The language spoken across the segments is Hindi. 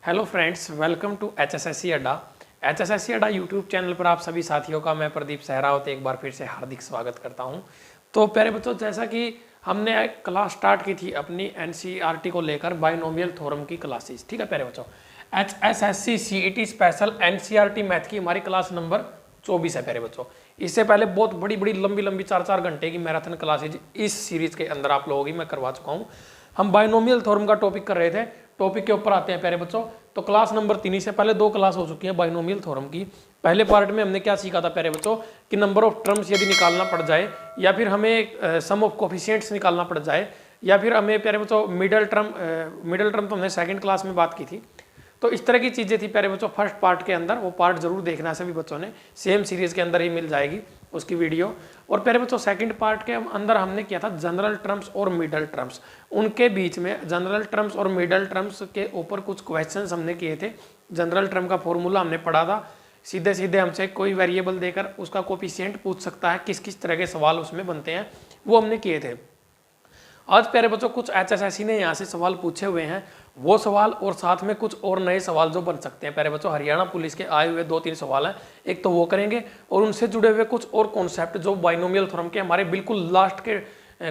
Hello friends, welcome to HSSC Adda. HSSC Adda YouTube channel पर आप सभी साथियों का मैं प्रदीप सहरावत एक बार फिर से हार्दिक स्वागत करता हूं। तो प्यारे बच्चों, जैसा कि हमने एक क्लास स्टार्ट की थी अपनी NCERT को लेकर बाइनोमियल थ्योरम की क्लासेस, ठीक है प्यारे बच्चों। HSSC CET special NCERT math की हमारी क्लास नंबर 24 है प्यारे बच्चों। इससे पहले बहुत बड़ी बड़ी लंबी 4 घंटे की मैराथन क्लासेज इस सीरीज के अंदर आप लोगों की मैं करवा चुका हूँ। हम बाइनोमियल थ्योरम का टॉपिक कर रहे थे, टॉपिक के ऊपर आते हैं प्यारे बच्चों। तो क्लास नंबर 3 से पहले 2 क्लास हो चुकी है बाइनोमियल थ्योरम की। पहले पार्ट में हमने क्या सीखा था प्यारे बच्चों कि नंबर ऑफ टर्म्स यदि निकालना पड़ जाए या फिर हमें सम ऑफ कोफिशिएंट्स निकालना पड़ जाए या फिर हमें प्यारे बच्चों मिडल टर्म तो हमने सेकंड क्लास में बात की थी। तो इस तरह की चीज़ें थी प्यारे बच्चों फर्स्ट पार्ट के अंदर। वो पार्ट जरूर देखना है सभी बच्चों ने, सेम सीरीज के अंदर ही मिल जाएगी उसकी वीडियो। और प्यारे बच्चों सेकंड पार्ट के अंदर हमने किया था जनरल टर्म्स और मिडल टर्म्स। उनके बीच में जनरल टर्म्स और मिडल टर्म्स के ऊपर कुछ क्वेश्चंस हमने किए थे। जनरल टर्म का फॉर्मूला हमने पढ़ा था, सीधे सीधे हमसे कोई वेरिएबल देकर उसका कोफिशिएंट पूछ सकता है, किस किस तरह के सवाल उसमें बनते हैं, वो हमने किए थे। आज प्यारे बच्चों कुछ HSSC ने यहाँ से सवाल पूछे हुए हैं, वो सवाल और साथ में कुछ और नए सवाल जो बन सकते हैं प्यारे बच्चों। हरियाणा पुलिस के आए हुए 2-3 सवाल हैं, एक तो वो करेंगे और उनसे जुड़े हुए कुछ और कॉन्सेप्ट जो बाइनोमियल थ्योरम के हमारे बिल्कुल लास्ट के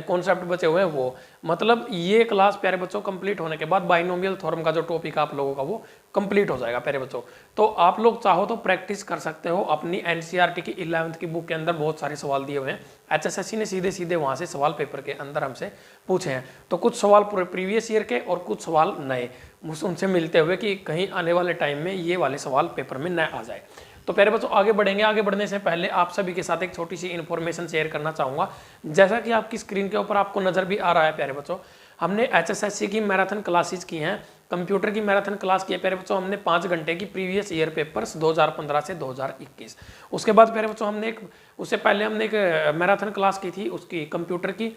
कॉन्सेप्ट बचे हुए हैं वो। मतलब ये क्लास प्यारे बच्चों कंप्लीट होने के बाद बाइनोमियल थ्योरम का जो टॉपिक आप लोगों का वो कंप्लीट हो जाएगा प्यारे बच्चों। तो आप लोग चाहो तो प्रैक्टिस कर सकते हो अपनी NCERT की 11th की बुक के अंदर बहुत सारे सवाल दिए हुए हैं। HSSC ने सीधे सीधे वहां से सवाल पेपर के अंदर हमसे पूछे हैं। तो कुछ सवाल प्रीवियस ईयर के और कुछ सवाल नए उनसे मिलते हुए कि कहीं आने वाले टाइम में ये वाले सवाल पेपर में न आ जाए। तो प्यारे बच्चों आगे बढ़ेंगे। आगे बढ़ने से पहले आप सभी के साथ एक छोटी सी इन्फॉर्मेशन शेयर करना चाहूँगा। जैसा कि आपकी स्क्रीन के ऊपर आपको नज़र भी आ रहा है प्यारे बच्चों, हमने HSSC की मैराथन क्लासेस की हैं। कंप्यूटर की मैराथन क्लास की है प्यारे बच्चों हमने 5 घंटे की प्रीवियस ईयर पेपर्स 2015 से 2021। उसके बाद प्यारे बच्चों उससे पहले हमने एक मैराथन क्लास की थी उसकी कंप्यूटर की,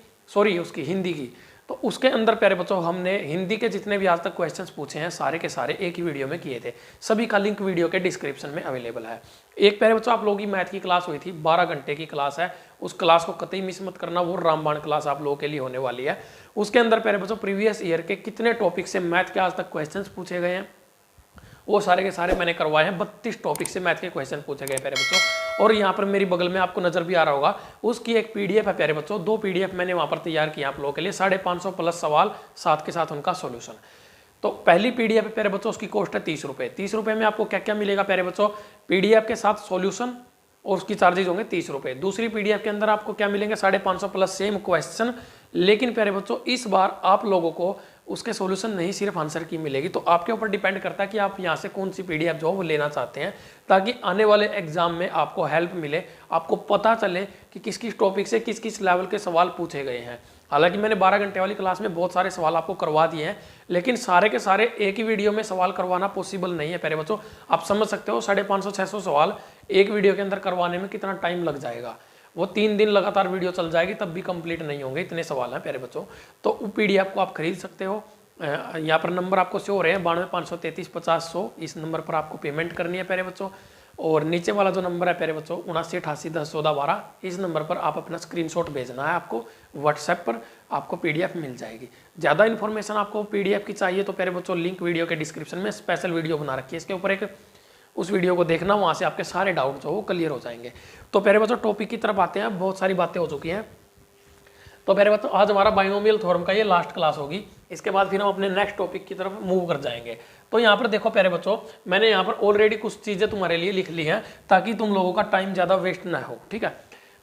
उसकी हिंदी की। तो उसके अंदर प्यारे बच्चों हमने हिंदी के जितने भी आज तक क्वेश्चंस पूछे हैं सारे के सारे एक ही वीडियो में किए थे। सभी का लिंक वीडियो के डिस्क्रिप्शन में अवेलेबल है। एक प्यारे बच्चों आप लोगों की मैथ की क्लास हुई थी, 12 घंटे की क्लास है। उस क्लास को कतई मिस मत करना, वो रामबाण क्लास आप लोगों के लिए होने वाली है। उसके अंदर प्यारे बच्चों प्रीवियस ईयर के कितने टॉपिक से मैथ के आज तक क्वेश्चन पूछे गए हैं वो सारे के सारे मैंने करवाए हैं। 32 टॉपिक से मैथ के क्वेश्चन पूछे गए प्यारे बच्चों। और यहाँ पर मेरी बगल में आपको नजर भी आ रहा होगा, उसकी एक PDF है प्यारे बच्चों। 2 PDF मैंने वहाँ पर तैयार किया आप लोगों के लिए, 550 प्लस सवाल साथ के साथ उनका सॉल्यूशन। तो पहली PDF है प्यारे बच्चों, उसकी कॉस्ट है 30 रुपये। 30 रुपये में आपको क्या क्या मिलेगा प्यारे बच्चों, PDF के साथ सॉल्यूशन और उसकी चार्जेज होंगे 30 रुपये। दूसरी PDF के अंदर आपको क्या मिलेंगे, 550 प्लस सेम क्वेश्चन। लेकिन प्यारे बच्चों इस बार आप लोगों को उसके सॉल्यूशन नहीं सिर्फ आंसर की मिलेगी। तो आपके ऊपर डिपेंड करता है कि आप यहाँ से कौन सी PDF जो वो लेना चाहते हैं, ताकि आने वाले एग्जाम में आपको हेल्प मिले, आपको पता चले कि किस किस टॉपिक से किस किस लेवल के सवाल पूछे गए हैं। हालांकि मैंने 12 घंटे वाली क्लास में बहुत सारे सवाल आपको करवा दिए हैं, लेकिन सारे के सारे एक ही वीडियो में सवाल करवाना पॉसिबल नहीं है प्यारे बच्चों। आप समझ सकते हो 550-600 सवाल एक वीडियो के अंदर करवाने में कितना टाइम लग जाएगा। वो 3 दिन लगातार वीडियो चल जाएगी तब भी कंप्लीट नहीं होंगे, इतने सवाल हैं प्यारे बच्चों। तो वो PDF को आप खरीद सकते हो। यहाँ पर नंबर आपको शो हो रहे हैं 92-533-50-100, इस नंबर पर आपको पेमेंट करनी है प्यारे बच्चों। और नीचे वाला जो नंबर है प्यारे बच्चों 7988101412, इस नंबर पर आप अपना स्क्रीनशॉट भेजना है। आपको व्हाट्सएप पर आपको PDF मिल जाएगी। ज़्यादा इन्फॉर्मेशन आपको PDF की चाहिए तो प्यारे बच्चों लिंक वीडियो के डिस्क्रिप्शन में स्पेशल वीडियो बना रखी है, इसके ऊपर एक उस वीडियो को देखना, वहाँ से आपके सारे डाउट जो वो क्लियर हो जाएंगे। तो प्यारे बच्चों टॉपिक की तरफ आते हैं। बहुत सारी बातें हो चुकी हैं। तो प्यारे बच्चों आज हमारा बाइनोमियल थ्योरम का ये लास्ट क्लास होगी। इसके बाद फिर हम अपने नेक्स्ट टॉपिक की तरफ मूव कर जाएंगे। तो यहाँ पर देखो प्यारे बच्चों, मैंने यहाँ पर ऑलरेडी कुछ चीज़ें तुम्हारे लिए लिख ली हैं ताकि तुम लोगों का टाइम ज़्यादा वेस्ट ना हो, ठीक है।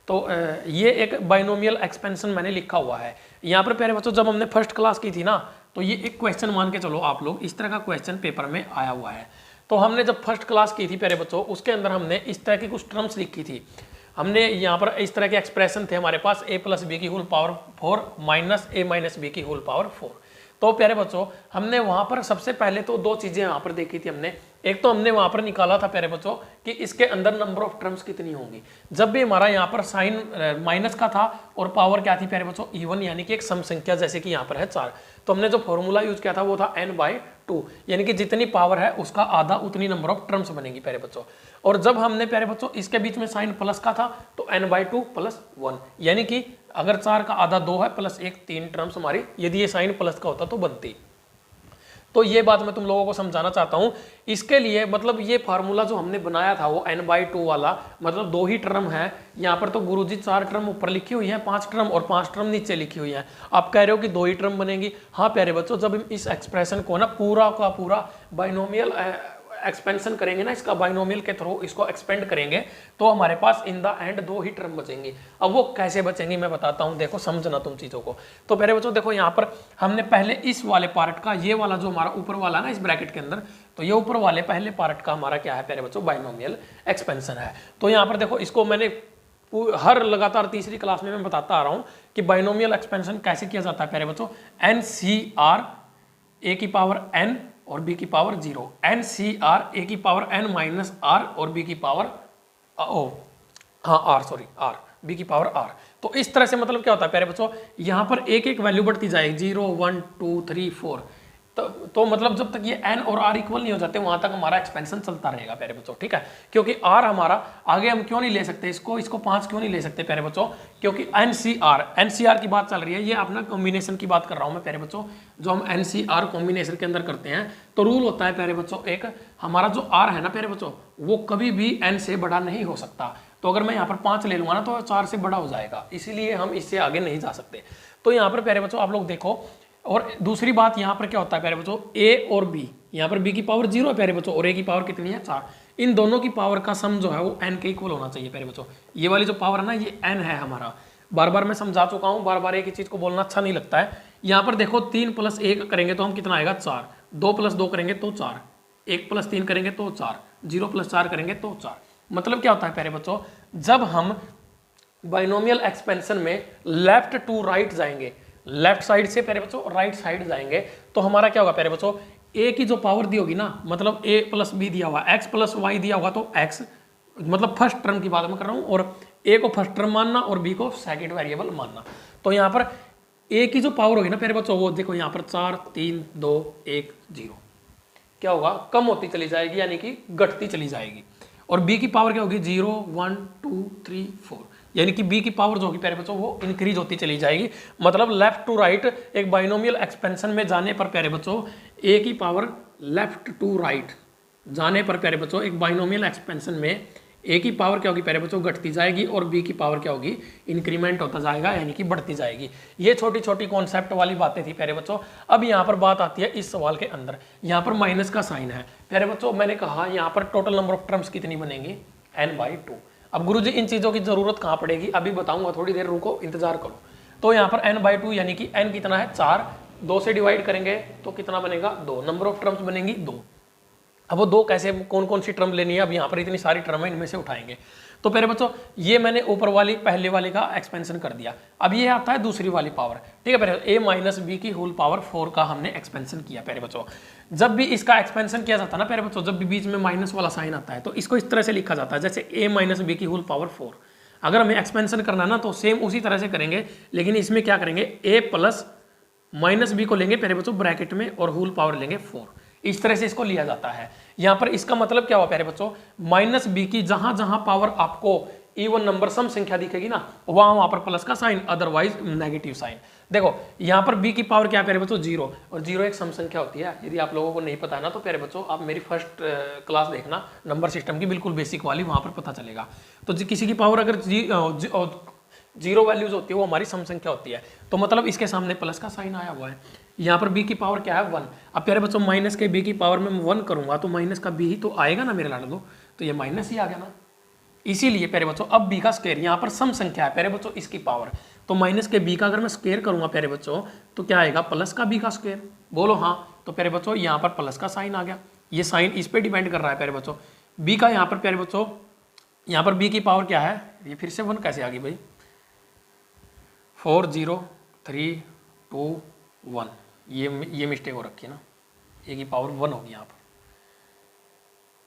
तो ये एक बाइनोमियल एक्सपेंशन मैंने लिखा हुआ है यहाँ पर प्यारे बच्चों। जब हमने फर्स्ट क्लास की थी ना, तो ये एक क्वेश्चन मान के चलो आप लोग, इस तरह का क्वेश्चन पेपर में आया हुआ है। तो हमने जब फर्स्ट क्लास की थी प्यारे बच्चों, उसके अंदर हमने इस तरह की कुछ टर्म्स लिखी थी। हमने यहाँ पर इस तरह के एक्सप्रेशन थे हमारे पास, a + b की whole power 4 minus a - b की होल पावर 4। तो प्यारे बच्चों हमने वहाँ पर सबसे पहले तो 2 चीज़ें यहाँ पर देखी थी हमने। एक तो हमने वहाँ पर निकाला था प्यारे बच्चों कि इसके अंदर नंबर ऑफ टर्म्स कितनी होंगी। जब भी हमारा यहाँ पर साइन माइनस का था और पावर क्या थी प्यारे बच्चों, इवन, यानी कि एक सम संख्या, जैसे कि यहाँ पर है 4। तो हमने जो फॉर्मूला यूज किया था वो था n/2, यानी कि जितनी पावर है उसका आधा उतनी नंबर ऑफ टर्म्स बनेगी प्यारे बच्चों। और जब हमने प्यारे बच्चों इसके बीच में साइन प्लस का था तो n/2 + 1, यानी कि अगर 4 का आधा 2 है प्लस 1, 3 टर्म्स हमारी, यदि ये साइन प्लस का होता तो बनती। तो ये बात मैं तुम लोगों को समझाना चाहता हूँ। इसके लिए मतलब ये फार्मूला जो हमने बनाया था वो n/2 वाला, मतलब 2 ही टर्म है। यहाँ पर तो गुरुजी 4 टर्म ऊपर लिखी हुई है, 5 टर्म और 5 टर्म नीचे लिखी हुई है। आप कह रहे हो कि 2 ही टर्म बनेंगी। हाँ प्यारे बच्चों, जब हम इस एक्सप्रेशन को ना पूरा का पूरा बाइनोमियल एक्सपेंशन करेंगे ना, इसका बाइनोमियल के थ्रू इसको एक्सपेंड करेंगे, तो हमारे पास इन द एंड 2 ही टर्म बचेंगी। अब वो कैसे बचेंगी मैं बताता हूँ, देखो समझना तुम चीजों को। तो पहले बच्चों देखो, यहाँ पर हमने पहले इस वाले पार्ट का, ये वाला जो हमारा ऊपर वाला ना इस ब्रैकेट के अंदर, तो ये ऊपर वाले पहले पार्ट का हमारा क्या है प्यारे बच्चों, बाइनोमियल एक्सपेंशन है। तो यहाँ पर देखो, इसको मैंने हर लगातार तीसरी क्लास में मैं बताता आ रहा हूँ कि बाइनोमियल एक्सपेंशन कैसे किया जाता है प्यारे बच्चों। NCR a की पावर n और b की पावर 0, NCR a की पावर n माइनस r और b की पावर r b की पावर r। तो इस तरह से मतलब क्या होता है प्यारे बच्चों, यहाँ पर एक एक वैल्यू बढ़ती जाएगी, 0 1 2 3 4। तो मतलब जब तक ये n और r इक्वल नहीं हो जाते वहां तक हमारा एक्सपेंशन चलता रहेगा प्यारे बच्चों, ठीक है। क्योंकि r हमारा आगे हम क्यों नहीं ले सकते, इसको 5 क्यों नहीं ले सकते प्यारे बच्चों, क्योंकि NCR की बात चल रही है। ये अपना कॉम्बिनेशन की बात कर रहा हूं मैं प्यारे बच्चों, जो हम NCR कॉम्बिनेशन के अंदर करते हैं तो रूल होता है प्यारे बच्चों, एक हमारा जो r है ना प्यारे बच्चों, वो कभी भी n से बड़ा नहीं हो सकता। तो अगर मैं यहाँ पर 5 ले लूंगा ना तो 4 से बड़ा हो जाएगा, इसीलिए हम इससे आगे नहीं जा सकते। तो यहाँ पर प्यारे बच्चों आप लोग देखो, और दूसरी बात यहाँ पर क्या होता है प्यारे बच्चों, a और b, यहाँ पर b की पावर 0 है प्यारे बच्चों और a की पावर कितनी है 4। इन दोनों की पावर का सम जो है वो n के इक्वल होना चाहिए प्यारे बच्चों। ये वाली जो पावर है ना ये n है हमारा, बार बार मैं समझा चुका हूँ, बार बार एक ही चीज को बोलना अच्छा नहीं लगता है। यहाँ पर देखो 3 + 1 करेंगे तो हम कितना आएगा 4, 2 + 2 करेंगे तो 4, 1 + 3 करेंगे तो 4, 0 + 4 करेंगे तो 4। मतलब क्या होता है प्यारे बच्चों, जब हम बाइनोमियल एक्सपेंशन में लेफ्ट टू राइट जाएंगे, लेफ्ट साइड से प्यारे बच्चों राइट साइड जाएंगे, तो हमारा क्या होगा प्यारे बच्चों, a की जो पावर दी होगी ना, मतलब a + b दिया हुआ, x + y दिया होगा तो x, मतलब फर्स्ट टर्म की बात मैं कर रहा हूँ, और a को फर्स्ट टर्म मानना और b को सेकंड वेरिएबल मानना। तो यहाँ पर a की जो पावर होगी ना प्यारे बच्चों, वो देखो यहाँ पर 4 3 2 1 0 क्या होगा, कम होती चली जाएगी, यानी कि घटती चली जाएगी। और b की पावर क्या होगी, 0 1 2 3 4, यानी कि b की पावर जो होगी प्यारे बच्चों वो इंक्रीज होती चली जाएगी। मतलब लेफ्ट टू राइट एक बाइनोमियल एक्सपेंशन में जाने पर प्यारे बच्चों a की पावर लेफ्ट टू राइट जाने पर प्यारे बच्चों एक बाइनोमियल एक्सपेंशन में a की पावर क्या होगी प्यारे बच्चों, घटती जाएगी, और b की पावर क्या होगी, इंक्रीमेंट होता जाएगा, यानी कि बढ़ती जाएगी। ये छोटी छोटी कॉन्सेप्ट वाली बातें थी प्यारे बच्चों। अब यहाँ पर बात आती है इस सवाल के अंदर, यहाँ पर माइनस का साइन है प्यारे बच्चों। मैंने कहा यहाँ पर टोटल नंबर ऑफ टर्म्स कितनी बनेंगी, n/2। अब गुरुजी इन चीजों की जरूरत कहाँ पड़ेगी, अभी बताऊंगा, थोड़ी देर रुको, इंतजार करो। तो यहाँ पर n/2 यानी कि n कितना है 4, 2 से डिवाइड करेंगे तो कितना बनेगा 2, नंबर ऑफ टर्म्स बनेंगी 2। अब वो 2 कैसे, कौन कौन सी टर्म लेनी है, अब यहाँ पर इतनी सारी टर्म है, इनमें से उठाएंगे। तो पहले बच्चों ये मैंने ऊपर वाली पहले वाले का एक्सपेंशन कर दिया। अब ये आता है दूसरी वाली पावर, ठीक है पहले a - b की होल पावर 4 का हमने एक्सपेंशन किया प्यारे बच्चों। जब भी इसका एक्सपेंशन किया जाता है ना प्यारे बच्चों, जब भी बीच में माइनस वाला साइन आता है तो इसको इस तरह से लिखा जाता है, जैसे a - b की होल पावर 4। अगर हमें एक्सपेंशन करना है ना तो सेम उसी तरह से करेंगे, लेकिन इसमें क्या करेंगे, a + - b को लेंगे प्यारे बच्चों ब्रैकेट में और होल पावर लेंगे 4। इस तरह से इसको लिया जाता है। यहाँ पर इसका मतलब क्या हुआ प्यारे बच्चों, -b की जहां जहां पावर आपको इवन नंबर सम संख्या दिखेगी ना, वहां पर प्लस का साइन, अदरवाइज नेगेटिव साइन। देखो यहाँ पर b की पावर क्या है प्यारे बच्चों, 0, और 0 एक सम संख्या होती है। यदि आप लोगों को नहीं पता है ना तो प्यारे बच्चों आप मेरी फर्स्ट क्लास देखना नंबर सिस्टम की, बिल्कुल बेसिक वाली, वहां पर पता चलेगा। तो किसी की पावर अगर 0 वैल्यूज होती है वो हमारी सम संख्या होती है, तो मतलब इसके सामने प्लस का साइन आया हुआ है। यहाँ पर b की पावर क्या है 1। अब प्यारे बच्चों माइनस के b की पावर में 1 करूंगा तो माइनस का b ही तो आएगा ना मेरे लाडो, तो ये माइनस ही आ गया ना। इसीलिए प्यारे बच्चों अब b का स्क्वायर, यहाँ पर सम संख्या है प्यारे बच्चों इसकी पावर, तो माइनस के b का अगर मैं स्क्वायर करूंगा प्यारे बच्चों तो क्या आएगा, प्लस का b का स्क्वायर। बोलो हाँ, तो प्यारे बच्चों यहाँ पर प्लस का साइन आ गया। ये साइन इस पे डिपेंड कर रहा है प्यारे बच्चों b का। यहाँ पर प्यारे बच्चों यहाँ पर b की पावर क्या है, ये फिर से 1 कैसे आ गई भाई, 4 0 3 2 1, ये मिस्टेक हो रखी है ना, a की पावर 1 होगी, यहाँ पर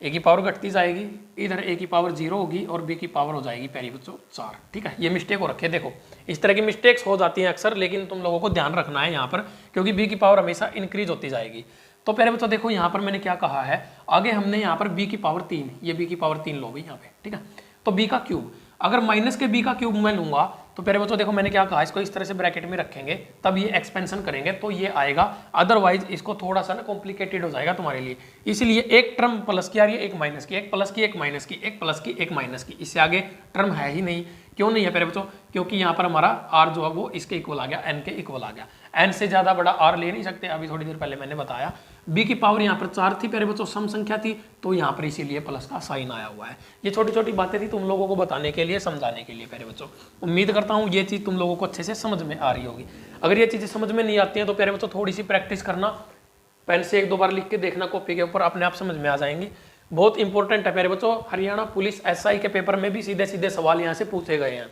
a की पावर घटती जाएगी, इधर a की पावर 0 होगी और b की पावर हो जाएगी प्यारे बच्चों 4, ठीक है। ये मिस्टेक हो रखी है। देखो इस तरह की मिस्टेक्स हो जाती हैं अक्सर, लेकिन तुम लोगों को ध्यान रखना है यहाँ पर, क्योंकि b की पावर हमेशा इंक्रीज होती जाएगी। तो प्यारे बच्चों देखो यहाँ पर मैंने क्या कहा है, आगे हमने यहाँ पर b की पावर 3, ये b की पावर 3 लो भाई यहाँ पे, ठीक है। तो b का क्यूब, अगर माइनस के b का क्यूब मैं लूंगा तो प्यारे बच्चों देखो मैंने क्या कहा, इसको इस तरह से ब्रैकेट में रखेंगे तब ये एक्सपेंशन करेंगे तो ये आएगा, अदरवाइज इसको थोड़ा सा ना कॉम्प्लिकेटेड हो जाएगा तुम्हारे लिए। इसलिए एक टर्म प्लस की आ रही है, एक माइनस की, एक प्लस की, एक माइनस की, एक प्लस की, एक माइनस की, इससे आगे टर्म है ही नहीं। क्यों नहीं है प्यारे बच्चों? क्योंकि यहाँ पर हमारा आर जो है वो इसके इक्वल आ गया, एन के इक्वल आ गया। एन से ज्यादा बड़ा आर ले नहीं सकते, अभी थोड़ी देर पहले मैंने बताया। बी की पावर यहाँ पर 4 थी प्यारे बच्चों, सम संख्या थी, तो यहाँ पर इसीलिए प्लस का साइन आया हुआ है। ये छोटी छोटी बातें थी तुम लोगों को बताने के लिए, समझाने के लिए प्यारे बच्चों। उम्मीद करता हूँ ये चीज़ तुम लोगों को अच्छे से समझ में आ रही होगी। अगर ये चीज़ें समझ में नहीं आती हैं तो प्यारे बच्चों थोड़ी सी प्रैक्टिस करना, पेन से 1-2 बार लिख के देखना कॉपी के ऊपर, अपने आप समझ में आ जाएंगी। बहुत इंपॉर्टेंट है प्यारे बच्चों। हरियाणा पुलिस SI के पेपर में भी सीधे सीधे सवाल यहाँ से पूछे गए हैं।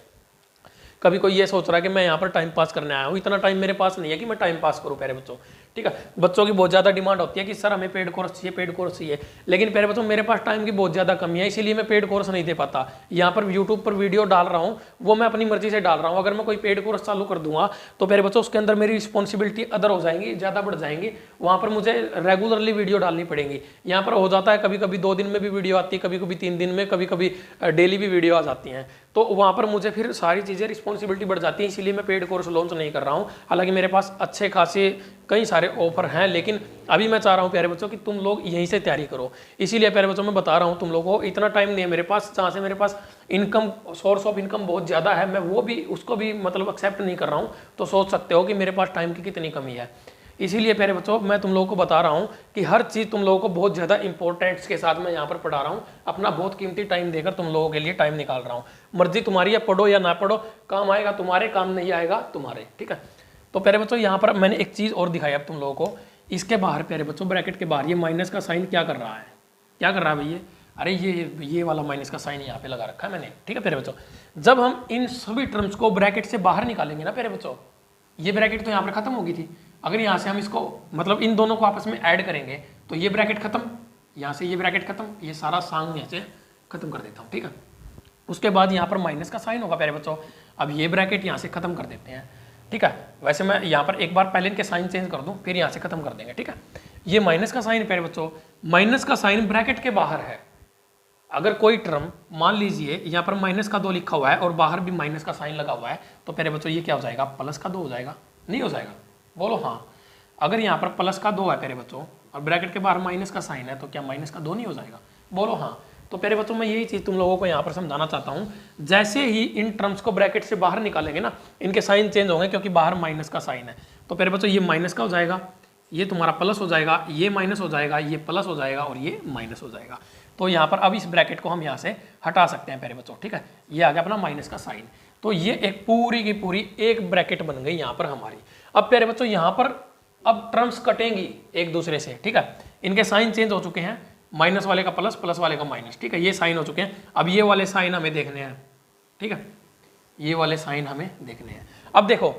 कभी कोई ये सोच रहा है कि मैं यहाँ पर टाइम पास करने आया हूँ, इतना टाइम मेरे पास नहीं है कि मैं टाइम पास करूँ प्यारे बच्चों। ठीक है, बच्चों की बहुत ज़्यादा डिमांड होती है कि सर हमें पेड कोर्स चाहिए, पेड कोर्स चाहिए, लेकिन प्यारे बच्चों मेरे पास टाइम की बहुत ज़्यादा कमी है, इसीलिए मैं पेड कोर्स नहीं दे पाता। यहाँ पर यूट्यूब पर वीडियो डाल रहा हूँ, वो मैं अपनी मर्जी से डाल रहा हूँ। अगर मैं कोई पेड कोर्स चालू कर दूंगा तो प्यारे बच्चों उसके अंदर मेरी रिस्पॉन्सिबिलिटी अदर हो जाएंगी, ज़्यादा बढ़ जाएंगी। वहाँ पर मुझे रेगुलरली वीडियो डालनी पड़ेगी। यहाँ पर हो जाता है कभी कभी 2 दिन में भी वीडियो आती है, कभी कभी 3 दिन में, कभी कभी डेली भी वीडियो आ जाती हैं, तो वहाँ पर मुझे फिर सारी चीज़ें रिस्पॉन्सिबिलिटी बढ़ जाती है। इसीलिए मैं पेड कोर्स लॉन्च नहीं कर रहा हूँ। हालांकि मेरे पास अच्छे खासे कई सारे ऑफर हैं, लेकिन अभी मैं चाह रहा हूँ प्यारे बच्चों कि तुम लोग यहीं से तैयारी करो। इसीलिए प्यारे बच्चों मैं बता रहा हूँ तुम लोगों को, इतना टाइम नहीं है मेरे पास, जहाँ से मेरे पास इनकम, सोर्स ऑफ इनकम बहुत ज़्यादा है, मैं वो भी उसको भी मतलब एक्सेप्ट नहीं कर रहा हूँ। तो सोच सकते हो कि मेरे पास टाइम की कितनी कमी है। इसीलिए प्यारे बच्चों मैं तुम लोगों को बता रहा हूँ कि हर चीज़ तुम लोगों को बहुत ज़्यादा इंपॉर्टेंट्स के साथ मैं यहाँ पर पढ़ा रहा हूँ। अपना बहुत कीमती टाइम देकर तुम लोगों के लिए टाइम निकाल रहा हूँ। मर्जी तुम्हारी है, पढ़ो या ना पढ़ो, काम आएगा तुम्हारे, काम नहीं आएगा तुम्हारे। ठीक है, तो प्यारे बच्चों यहाँ पर मैंने एक चीज़ और दिखाई अब तुम लोगों को। इसके बाहर प्यारे बच्चों ब्रैकेट के बाहर ये माइनस का साइन क्या कर रहा है, क्या कर रहा है भैया? अरे ये वाला माइनस का साइन यहाँ पे लगा रखा है मैंने। ठीक है प्यारे बच्चों, जब हम इन सभी टर्म्स को ब्रैकेट से बाहर निकालेंगे ना प्यारे बच्चों, ये ब्रैकेट तो यहाँ पर खत्म होगी थी। अगर यहाँ से हम इसको मतलब इन दोनों को आपस में ऐड करेंगे तो ये ब्रैकेट खत्म, यहाँ से ये ब्रैकेट खत्म, ये सारा साइन यहाँ से खत्म कर देता हूँ। ठीक है, उसके बाद यहाँ पर माइनस का साइन होगा प्यारे बच्चों। अब ये ब्रैकेट यहाँ से खत्म कर देते हैं। ठीक है, वैसे मैं यहाँ पर एक बार पहले इनके साइन चेंज कर दूं, फिर यहाँ से खत्म कर देंगे। ठीक है, ये माइनस का साइन प्यारे बच्चों, माइनस का साइन ब्रैकेट के बाहर है। अगर कोई टर्म मान लीजिए यहाँ पर माइनस का 2 लिखा हुआ है और बाहर भी माइनस का साइन लगा हुआ है, तो प्यारे बच्चों ये क्या हो जाएगा? प्लस का 2 हो जाएगा। नहीं हो जाएगा? बोलो हाँ। अगर यहाँ पर प्लस का 2 है प्यारे बच्चों और ब्रैकेट के बाहर माइनस का साइन है, तो क्या माइनस का 2 नहीं हो जाएगा? बोलो हाँ। तो प्यारे बच्चों मैं यही चीज़ तुम लोगों को यहाँ पर समझाना चाहता हूँ। जैसे ही इन टर्म्स को ब्रैकेट से बाहर निकालेंगे ना, इनके साइन चेंज होंगे क्योंकि बाहर माइनस का साइन है। तो प्यारे बच्चों ये माइनस का हो जाएगा, ये तुम्हारा प्लस हो जाएगा, ये माइनस हो जाएगा, ये प्लस हो जाएगा और ये माइनस हो जाएगा। तो यहाँ पर अब इस ब्रैकेट को हम यहाँ से हटा सकते हैं प्यारे बच्चों। ठीक है, ये आ गया अपना माइनस का साइन। तो ये एक पूरी की पूरी एक ब्रैकेट बन गई यहाँ पर हमारी। अब प्यारे बच्चों यहाँ पर अब टर्म्स कटेंगी एक दूसरे से। ठीक है, इनके साइन चेंज हो चुके हैं, माइनस वाले का प्लस, प्लस वाले का माइनस। ठीक है, ये साइन हो चुके हैं। अब ये वाले साइन हमें देखने हैं। ठीक है, ये वाले साइन हमें देखने हैं। अब देखो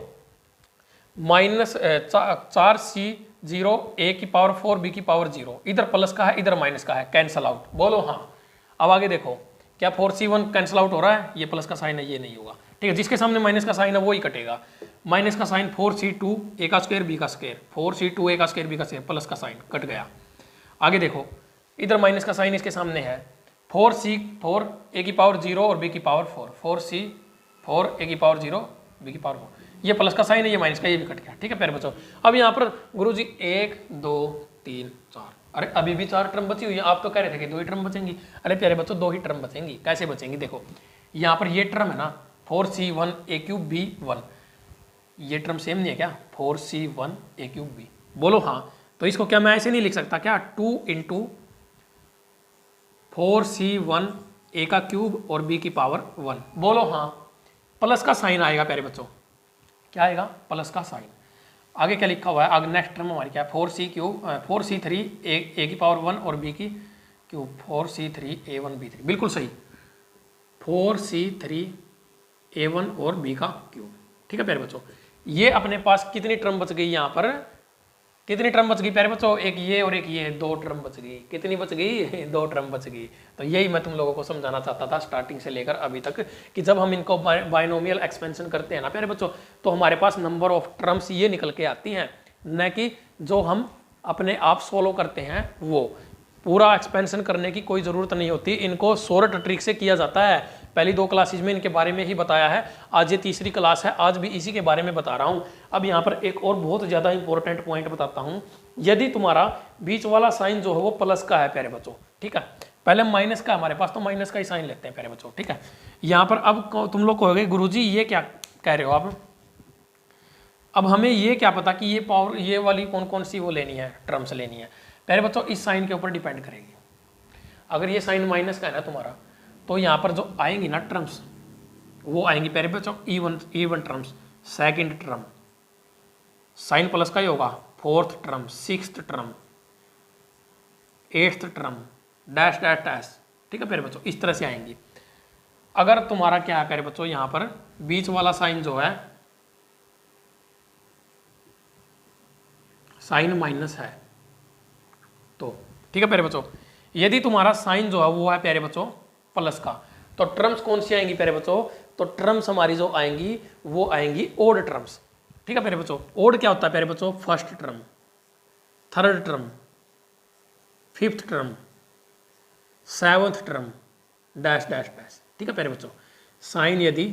माइनस 4C0 A की पावर 4 B की पावर 0, इधर प्लस का है इधर माइनस का है, कैंसल आउट। बोलो हाँ। अब आगे देखो क्या 4C1 कैंसल आउट हो रहा है? ये प्लस का साइन है, ये नहीं होगा। ठीक है, जिसके सामने माइनस का साइन है वो ही कटेगा। माइनस का साइन 4C2 A का स्क्वायर B का स्क्वायर, 4C2 A का स्क्वायर B का स्क्वायर, प्लस का साइन कट गया। आगे देखो इधर माइनस का साइन इसके सामने है, 4C4 A की पावर 0 और B की पावर 4, 4C4 A की पावर 0 B की पावर 4, ये प्लस का साइन है, ये माइनस का, ये भी कट गया। ठीक है प्यारे बच्चों, अब यहाँ पर गुरुजी 1 2 3 4, अरे अभी भी 4 टर्म बची हुई है। आप तो कह रहे थे कि 2 ही टर्म बचेंगी। अरे प्यारे बच्चों 2 ही टर्म बचेंगी। कैसे बचेंगी? देखो यहाँ पर ये टर्म है ना 4C1 A3B1, ये टर्म सेम नहीं है क्या? 4C1 A3B। बोलो हाँ। तो इसको क्या मैं ऐसे नहीं लिख सकता क्या? 2 × 4C1 A का क्यूब और B की पावर 1। बोलो हाँ। प्लस का साइन आएगा प्यारे बच्चों, क्या आएगा? प्लस का साइन। आगे क्या लिखा हुआ है? आगे नेक्स्ट टर्म हमारी क्या है? 4C3 A की पावर 1 और B की क्यूब, 4C3 A1B3, बिल्कुल सही, 4C3 A1 और B का क्यूब। ठीक है प्यारे बच्चों, ये अपने पास कितनी टर्म बच गई? यहाँ पर कितनी टर्म बच गई प्यारे बच्चों? एक ये और एक ये, 2 टर्म बच गई। कितनी बच गई? 2 टर्म बच गई। तो यही मैं तुम लोगों को समझाना चाहता था स्टार्टिंग से लेकर अभी तक, कि जब हम इनको बाइनोमियल एक्सपेंशन करते हैं ना प्यारे बच्चों, तो हमारे पास नंबर ऑफ टर्म्स ये निकल के आती हैं, न कि जो हम अपने आप सोल्व करते हैं वो। पूरा एक्सपेंशन करने की कोई ज़रूरत नहीं होती, इनको शॉर्ट ट्रिक से किया जाता है। पहली 2 क्लासेज में इनके बारे में ही बताया है, आज ये तीसरी क्लास है, आज भी इसी के बारे में बता रहा हूँ। अब यहाँ पर एक और बहुत ज़्यादा इंपॉर्टेंट पॉइंट बताता हूँ। यदि तुम्हारा बीच वाला साइन जो है वो प्लस का है प्यारे बच्चों, ठीक है, पहले माइनस का हमारे पास, तो माइनस का ही साइन लेते हैं प्यारे बच्चों, ठीक है। यहाँ पर अब तुम लोग कहोगे गुरुजी ये क्या कह रहे हो आप, अब हमें ये क्या पता कि ये पावर, ये वाली कौन कौन सी वो लेनी है, टर्म्स लेनी है प्यारे बच्चों, इस साइन के ऊपर डिपेंड करेगी। अगर ये साइन माइनस का है ना तुम्हारा, तो यहाँ पर जो आएंगी ना टर्म्स, वो आएंगी प्यारे बच्चों even terms, second term, sign plus का ही होगा, fourth term, sixth term, eighth term, dash dash dash, ठीक है प्यारे बच्चों, इस तरह से आएंगी। अगर तुम्हारा क्या है प्यारे बच्चों, यहाँ पर बीच वाला साइन जो है साइन माइनस है, तो ठीक है प्यारे बच्चों, यदि तुम्हारा साइन जो है वो है प्यारे बच्चों प्लस का, तो टर्म्स कौन सी आएंगी प्यारे बच्चों, तो टर्म्स हमारी जो आएंगी वो आएंगी ओड टर्म्स, ठीक है प्यारे बच्चों। ओड क्या होता है प्यारे बच्चों, first term, third term, fifth term, seventh term, dash dash dash, ठीक है प्यारे बच्चों। साइन यदि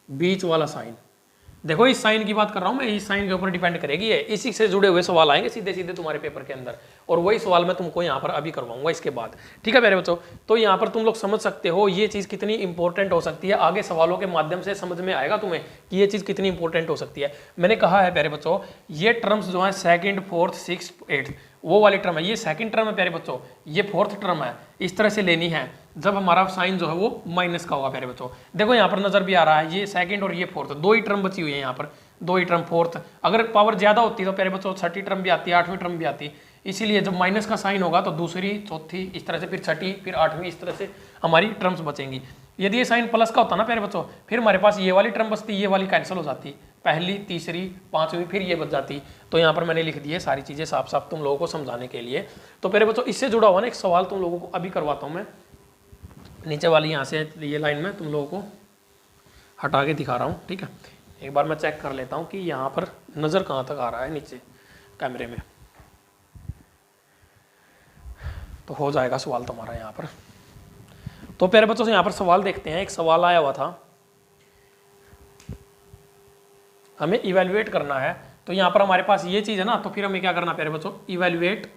बीच वाला साइन, देखो इस साइन की बात कर रहा हूं मैं, इस साइन के ऊपर डिपेंड करेगी है, इसी से जुड़े हुए सवाल आएंगे सीधे सीधे तुम्हारे पेपर के अंदर, और वही सवाल मैं तुमको यहाँ पर अभी करवाऊंगा इसके बाद, ठीक है प्यारे बच्चों। तो यहाँ पर तुम लोग समझ सकते हो ये चीज़ कितनी इंपॉर्टेंट हो सकती है, आगे सवालों के माध्यम से समझ में आएगा तुम्हें कि ये चीज़ कितनी इंपॉर्टेंट हो सकती है। मैंने कहा है प्यारे बच्चों, ये टर्म्स जो है सेकेंड, फोर्थ, सिक्स, एट्थ, वो वाली टर्म है, ये सेकंड टर्म है प्यारे बच्चों, ये फोर्थ टर्म है, इस तरह से लेनी है जब हमारा साइन जो है वो माइनस का होगा प्यारे बच्चों। देखो यहाँ पर नजर भी आ रहा है, ये सेकंड और ये फोर्थ, दो ही टर्म बची हुई है यहाँ पर, दो ही टर्म फोर्थ, अगर पावर ज्यादा होती तो प्यारे बच्चों छठी टर्म भी आती है, आठवीं टर्म भी आती, इसीलिए जब माइनस का साइन होगा तो दूसरी, चौथी, इस तरह से, फिर छठी, फिर आठवीं, इस तरह से हमारी टर्म्स बचेंगी। यदि ये साइन प्लस का होता ना प्यारे बच्चों, फिर हमारे पास ये वाली टर्म बचती, ये वाली कैंसिल हो जाती, पहली, तीसरी, पांचवी, फिर ये बच जाती। तो यहाँ पर मैंने लिख दी है सारी चीज़ें साफ साफ तुम लोगों को समझाने के लिए। तो प्यारे बच्चों इससे जुड़ा हुआ ना एक सवाल तुम लोगों को अभी करवाता हूँ मैं, नीचे वाली यहाँ से ये लाइन में तुम लोगों को हटा के दिखा रहा हूँ, ठीक है। एक बार मैं चेक कर लेता हूँ कि यहाँ पर नज़र कहाँ तक आ रहा है नीचे कैमरे में, तो हो जाएगा सवाल तुम्हारा यहाँ पर। तो प्यारे बच्चों से यहाँ पर सवाल देखते हैं। एक सवाल आया हुआ था, हमें इवैल्यूएट करना है, तो यहाँ पर हमारे पास ये चीज़ है ना, तो फिर हमें क्या करना प्यारे बच्चों, इवैल्यूएट,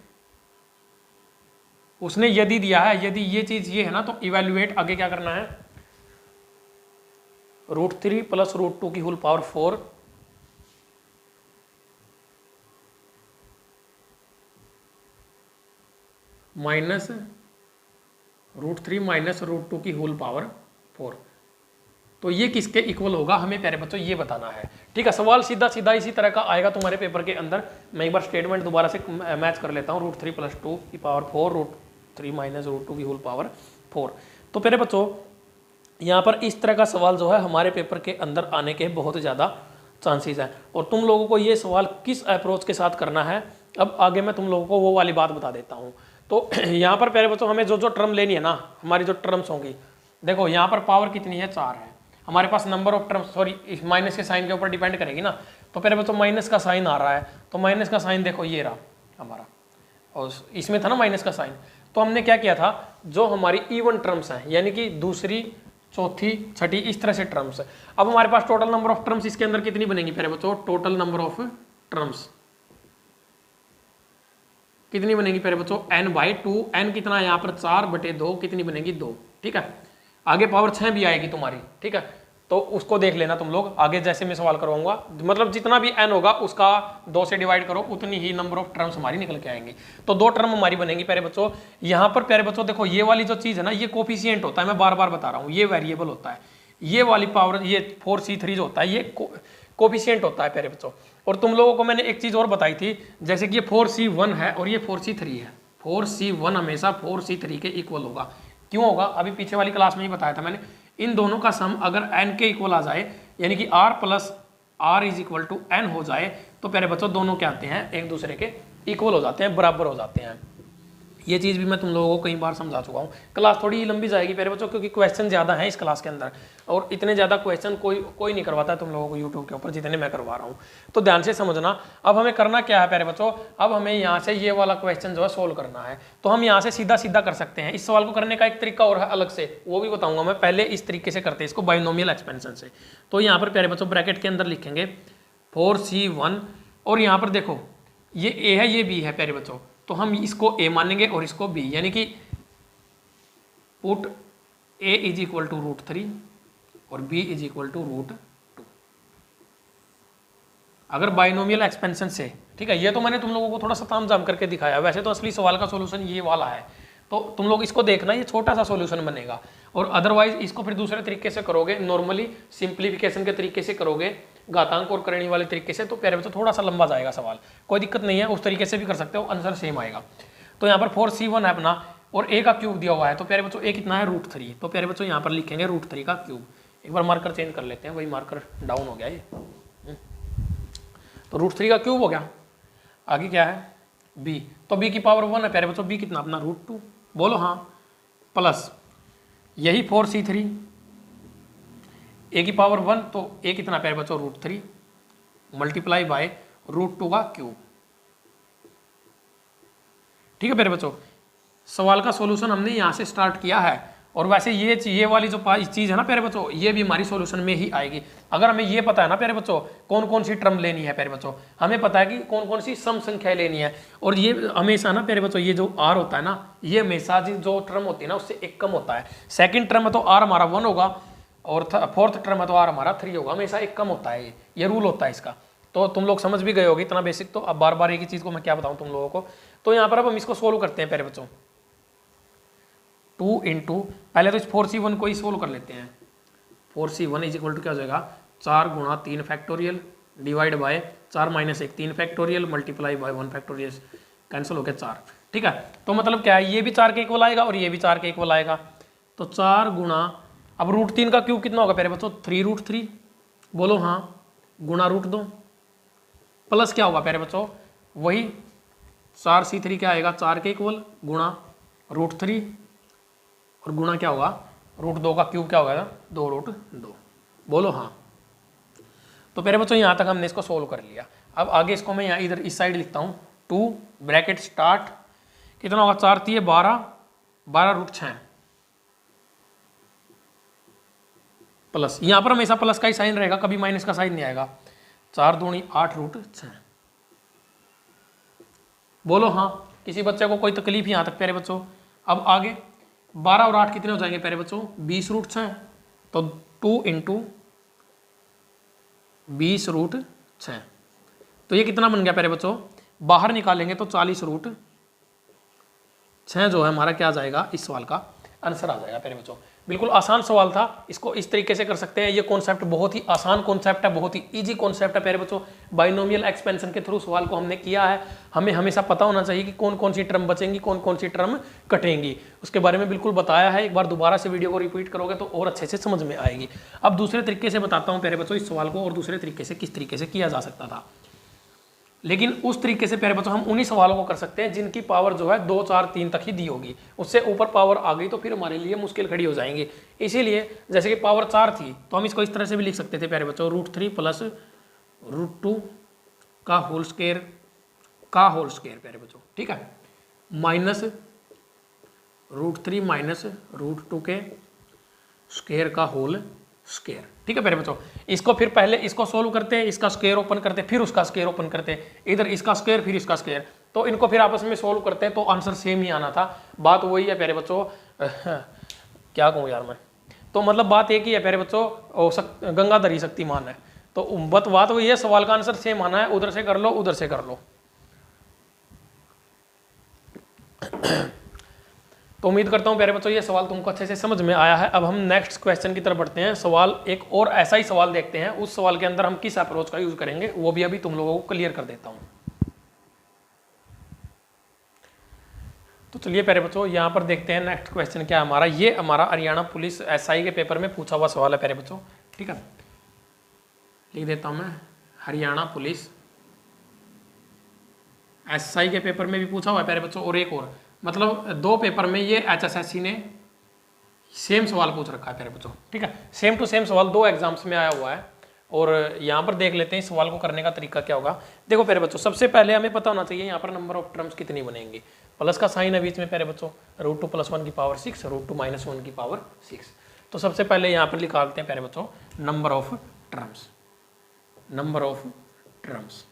उसने यदि दिया है, यदि ये चीज़ ये है ना, तो इवैल्यूएट आगे क्या करना है, √3 + √2 की होल पावर 4 माइनस √3 - √2 की होल पावर 4, तो ये किसके इक्वल होगा, हमें प्यारे बच्चों ये बताना है, ठीक है। सवाल सीधा सीधा इसी तरह का आएगा तुम्हारे पेपर के अंदर। मैं एक बार स्टेटमेंट दोबारा से मैच कर लेता हूँ, √3 + 2 की पावर 4, √3 - √2 की होल पावर 4। तो प्यारे बच्चों यहाँ पर इस तरह का सवाल जो है हमारे पेपर के अंदर आने के बहुत ज़्यादा चांसेस हैं, और तुम लोगों को ये सवाल किस अप्रोच के साथ करना है, अब आगे मैं तुम लोगों को वो वाली बात बता देता हूँ। तो यहाँ पर प्यारे बच्चों हमें जो जो टर्म लेनी है ना, हमारी जो टर्म्स होंगी, देखो यहाँ पर पावर कितनी है, 4 है हमारे पास, नंबर ऑफ टर्म्स, सॉरी इस माइनस के साइन के ऊपर डिपेंड करेगी ना। तो प्यारे बच्चों माइनस का साइन आ रहा है, तो माइनस का साइन देखो ये रहा हमारा, और इसमें था ना माइनस का साइन, तो हमने क्या किया था, जो हमारी इवन टर्म्स हैं, यानी कि दूसरी, चौथी, छठी, इस तरह से टर्म्स है। अब हमारे पास टोटल नंबर ऑफ टर्म्स इसके अंदर कितनी बनेंगी प्यारे बच्चों, टोटल नंबर ऑफ टर्म्स कितनी बनेगी प्यारे बच्चों, n/2, n कितना है यहाँ पर 4/2, कितनी बनेगी 2, ठीक है। आगे पावर 6 भी आएगी तुम्हारी, ठीक है, तो उसको देख लेना तुम लोग आगे जैसे मैं सवाल करवाऊंगा, मतलब जितना भी n होगा उसका 2 से डिवाइड करो, उतनी ही नंबर ऑफ टर्म्स हमारी निकल के आएंगी। तो 2 टर्म हमारी बनेंगी प्यारे बच्चों। यहाँ पर प्यारे बच्चों देखो ये वाली जो चीज़ है ना, ये कोफिशिएंट होता है, मैं बार बार बता रहा हूँ, ये वेरिएबल होता है, ये वाली पावर, ये 4c3 जो होता है ये कोफिशिएंट होता है प्यारे बच्चों। और तुम लोगों को मैंने एक चीज़ और बताई थी, जैसे कि ये 4c1 है और ये 4c3 है, 4c1 हमेशा 4c3 के इक्वल होगा। क्यों होगा, अभी पीछे वाली क्लास में ही बताया था मैंने, इन दोनों का सम अगर n के इक्वल आ जाए, यानी कि r + r = n हो जाए, तो प्यारे बच्चों दोनों क्या आते हैं, एक दूसरे के इक्वल हो जाते हैं, बराबर हो जाते हैं। ये चीज़ भी मैं तुम लोगों को कई बार समझा चुका हूँ। क्लास थोड़ी लंबी जाएगी प्यारे बच्चों, क्योंकि क्वेश्चन ज़्यादा हैं इस क्लास के अंदर, और इतने ज़्यादा क्वेश्चन कोई नहीं करवाता है तुम लोगों को यूट्यूब के ऊपर जितने मैं करवा रहा हूँ। तो ध्यान से समझना। अब हमें करना क्या है प्यारे बच्चों, अब हमें यहाँ से ये वाला क्वेश्चन जो है सोल्व करना है। तो हम यहाँ से सीधा सीधा कर सकते हैं। इस सवाल को करने का एक तरीका और है अलग से, वो भी बताऊंगा मैं। पहले इस तरीके से करते हैं इसको, बाइनोमियल एक्सपेंशन से। तो यहाँ पर प्यारे बच्चों ब्रैकेट के अंदर लिखेंगे 4c1, और यहाँ पर देखो ये a है ये b है प्यारे बच्चों, तो हम इसको a मानेंगे और इसको b, यानी कि put a is equal to √3 और b इज इक्वल टू √2। अगर बाइनोमियल एक्सपेंशन से, ठीक है, ये तो मैंने तुम लोगों को थोड़ा सा तामझाम करके दिखाया, वैसे तो असली सवाल का सॉल्यूशन ये वाला है। तो तुम लोग इसको देखना, ये छोटा सा सॉल्यूशन बनेगा। और अदरवाइज इसको फिर दूसरे तरीके से करोगे, नॉर्मली सिंप्लीफिकेशन के तरीके से करोगे, घातांक और करणी वाले तरीके से, तो प्यारे बच्चों थोड़ा सा लंबा जाएगा सवाल। कोई दिक्कत नहीं है, उस तरीके से भी कर सकते हो, आंसर सेम आएगा। तो यहाँ पर 4c1 है अपना, और a का क्यूब दिया हुआ है। तो प्यारे बच्चों a कितना है √3। तो प्यारे बच्चों यहाँ पर लिखेंगे √3 का क्यूब। एक बार मार्कर चेंज कर लेते हैं, वही मार्कर डाउन हो गया ये। तो √3 का क्यूब हो गया। आगे क्या है b, तो b की पावर 1 है प्यारे बच्चों। b कितना अपना √2, बोलो हाँ, प्लस यही 4c3, a की पावर 1, तो a कितना प्यारे बच्चों √3 मल्टीप्लाई बाय √2 का क्यूब। ठीक है प्यारे बच्चों, सवाल का सॉल्यूशन हमने यहाँ से स्टार्ट किया है। और वैसे ये वाली जो चीज़ है ना प्यारे बच्चों, ये भी हमारी सॉल्यूशन में ही आएगी। अगर हमें ये पता है ना प्यारे बच्चों कौन कौन सी टर्म लेनी है प्यारे बच्चों, हमें पता है कि कौन कौन सी सम संख्या लेनी है। और ये हमेशा ना प्यारे बच्चों, ये जो r होता है ना, ये हमेशा जो टर्म होती है ना उससे एक कम होता है। सेकंड टर्म है तो r हमारा 1 होगा, और फोर्थ टर्म है तो r हमारा 3 होगा। हमेशा एक कम होता है, ये रूल होता है इसका। तो तुम लोग समझ भी गए होगे इतना बेसिक। तो अब बार बार एक ही चीज़ को मैं क्या बताऊँ तुम लोगों को। तो यहाँ पर अब हम इसको सोल्व करते हैं प्यारे बच्चों। 2 इंटू, पहले तो इस 4c1 को ही सोल्व कर लेते हैं। 4c1 इज इक्वल टू क्या हो जाएगा, 4 गुणा 3 factorial divide by 4 minus 1 3 factorial multiply bye 1 factorial, cancel हो गया 4। ठीक है, तो मतलब क्या है, ये भी 4 के इक्वल आएगा और ये भी 4 के इक्वल आएगा। तो 4 गुणा, अब √3 का क्यूब कितना होगा प्यारे बच्चों, 3√3, बोलो हाँ, गुणा √2, प्लस क्या होगा प्यारे बच्चों, वही 4c3 क्या आएगा 4 के इक्वल, गुणा √3, और गुणा क्या होगा √2 का क्यूब क्या होगा 2√2, बोलो हाँ। तो प्यारे बच्चों यहाँ तक हमने इसको सोल्व कर लिया। अब आगे इसको मैं यहाँ इधर इस साइड लिखता हूँ। 2 ब्रैकेट स्टार्ट, कितना होगा 4 3 12, 12√6 प्लस, यहाँ पर हमेशा प्लस का ही साइन रहेगा, कभी माइनस का साइन नहीं आएगा। 4 दूनी 8√6, बोलो हाँ। किसी बच्चे को कोई तकलीफ यहाँ तक प्यारे बच्चों। अब आगे 12 और 8 कितने हो जाएंगे प्यारे बच्चों, 20√6। तो 2 इंटू 20√6, तो ये कितना बन गया प्यारे बच्चों, बाहर निकालेंगे तो 40√6 जो है हमारा क्या आ जाएगा, इस सवाल का आंसर आ जाएगा प्यारे बच्चों। बिल्कुल आसान सवाल था, इसको इस तरीके से कर सकते हैं। ये कॉन्सेप्ट बहुत ही आसान कॉन्सेप्ट है, बहुत ही इजी कॉन्सेप्ट है प्यारे बच्चों। बाइनोमियल एक्सपेंशन के थ्रू सवाल को हमने किया है। हमें हमेशा पता होना चाहिए कि कौन कौन सी टर्म बचेंगी, कौन कौन सी टर्म कटेंगी, उसके बारे में बिल्कुल बताया है। एक बार दोबारा से वीडियो को रिपीट करोगे तो और अच्छे से समझ में आएगी। अब दूसरे तरीके से बताता हूँ प्यारे बच्चों इस सवाल को, और दूसरे तरीके से किस तरीके से किया जा सकता था। लेकिन उस तरीके से प्यारे बच्चों हम उन्हीं सवालों को कर सकते हैं जिनकी पावर जो है 2 4 3 तक ही दी होगी। उससे ऊपर पावर आ गई तो फिर हमारे लिए मुश्किल खड़ी हो जाएंगी। इसीलिए जैसे कि पावर 4 थी तो हम इसको इस तरह से भी लिख सकते थे प्यारे बच्चों, √3 प्लस √2 का होल स्क्वायर प्यारे बच्चों, ठीक है, माइनस √3 माइनस √2 के स्क्वायर का होल स्क्वायर। ठीक है प्यारे बच्चों, इसको फिर पहले इसको सोल्व करते, इसका स्क्वायर ओपन करते, फिर उसका स्क्वायर ओपन करते, इधर इसका स्क्वायर फिर इसका स्क्वायर, तो इनको फिर आपस में सोल्व करते हैं तो आंसर सेम ही आना था। बात वही है प्यारे बच्चों, क्या कहूँ यार मैं, तो मतलब बात एक ही है प्यारे बच्चों, गंगाधर ही शक्तिमान है। तो बात वही है, सवाल का आंसर सेम आना है, उधर से कर लो उधर से कर लो। तो उम्मीद करता हूँ प्यारे बच्चों ये सवाल तुमको अच्छे से समझ में आया है। अब हम नेक्स्ट क्वेश्चन की तरफ बढ़ते हैं। सवाल एक और ऐसा ही सवाल देखते हैं, उस सवाल के अंदर हम किस अप्रोच का यूज करेंगे वो भी अभी तुम लोगों को क्लियर कर देता हूँ। तो चलिए प्यारे बच्चों यहाँ पर देखते हैं नेक्स्ट क्वेश्चन क्या है हमारा। ये हमारा हरियाणा पुलिस SI के पेपर में पूछा हुआ सवाल है प्यारे बच्चों, ठीक है, लिख देता हूँ मैं, हरियाणा पुलिस SI के पेपर में भी पूछा हुआ है प्यारे बच्चों, और एक और मतलब 2 पेपर में ये HSSC ने सेम सवाल पूछ रखा है प्यारे बच्चों, ठीक है। सेम टू सेम सवाल 2 एग्जाम्स में आया हुआ है। और यहाँ पर देख लेते हैं इस सवाल को करने का तरीका क्या होगा। देखो प्यारे बच्चों, सबसे पहले हमें पता होना चाहिए यहाँ पर नंबर ऑफ टर्म्स कितनी बनेंगी। प्लस का साइन है बीच में प्यारे बच्चों, √2 + 1 की पावर 6, √2 - 1 की पावर 6। तो सबसे पहले यहाँ पर निकालते हैं प्यारे बच्चों number of terms. Number of terms,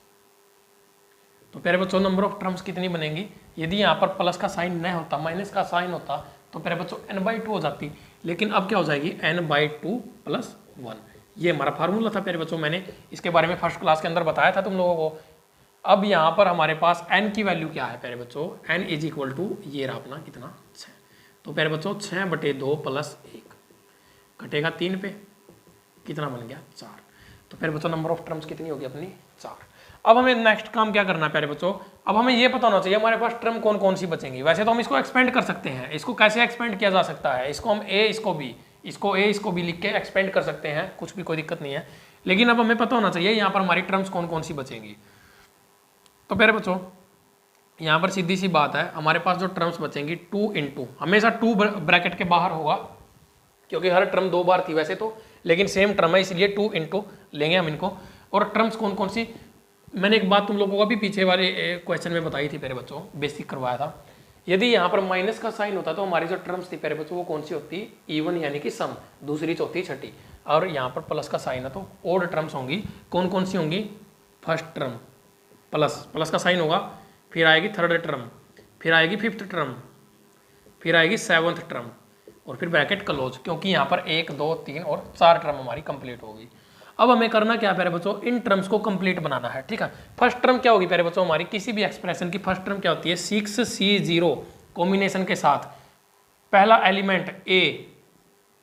तो प्यारे बच्चों नंबर ऑफ टर्म्स कितनी बनेंगी। यदि यहाँ पर प्लस का साइन न होता, माइनस का साइन होता, तो प्यारे बच्चों n/2 हो जाती। लेकिन अब क्या हो जाएगी, n/2 + 1। ये हमारा फार्मूला था प्यारे बच्चों, मैंने इसके बारे में फर्स्ट क्लास के अंदर बताया था तुम लोगों को। अब यहाँ पर हमारे पास n की वैल्यू क्या है प्यारे बच्चों, n = ये रहा अपना कितना 6। तो प्यारे बच्चों 6/2 + 1 कटेगा 3 पे, कितना बन गया 4। तो प्यारे बच्चों नंबर ऑफ टर्म्स कितनी होगी अपनी 4। अब हमें नेक्स्ट काम क्या करना है प्यारे बच्चों, अब हमें ये पता होना चाहिए हमारे पास टर्म कौन कौन सी बचेंगी। वैसे तो हम इसको एक्सपेंड कर सकते हैं, इसको कैसे एक्सपेंड किया जा सकता है, इसको हम a इसको b, इसको a इसको b लिख के एक्सपेंड कर सकते हैं, कुछ भी कोई दिक्कत नहीं है। लेकिन अब हमें पता होना चाहिए यहाँ पर हमारी टर्म्स कौन कौन सी बचेंगी। तो प्यारे बच्चों यहाँ पर सीधी सी बात है, हमारे पास जो टर्म्स बचेंगी 2 × हमेशा 2 ब्रैकेट के बाहर होगा, क्योंकि हर टर्म 2 बार थी वैसे तो, लेकिन सेम टर्म है इसलिए 2 × लेंगे हम इनको। और टर्म्स कौन कौन सी, मैंने एक बात तुम लोगों को भी पीछे वाले क्वेश्चन में बताई थी प्यारे बच्चों, बेसिक करवाया था। यदि यहाँ पर माइनस का साइन होता तो हमारी जो टर्म्स थी प्यारे बच्चों वो कौन सी होती, इवन यानी कि सम, दूसरी चौथी छठी। और यहाँ पर प्लस का साइन है तो ओड टर्म्स होंगी। कौन कौन सी होंगी, फर्स्ट टर्म प्लस का साइन होगा, फिर आएगी थर्ड टर्म, फिर आएगी फिफ्थ टर्म, फिर आएगी 7th टर्म, और फिर ब्रैकेट क्लोज, क्योंकि यहाँ पर 1 2 3 और 4 टर्म हमारी कंप्लीट होगी। अब हमें करना क्या प्यारे बच्चों, इन टर्म्स को कंप्लीट बनाना है, ठीक है। फर्स्ट टर्म क्या होगी प्यारे बच्चों, हमारी किसी भी एक्सप्रेशन की फर्स्ट टर्म क्या होती है, 6C0 कॉम्बिनेशन के साथ पहला एलिमेंट a,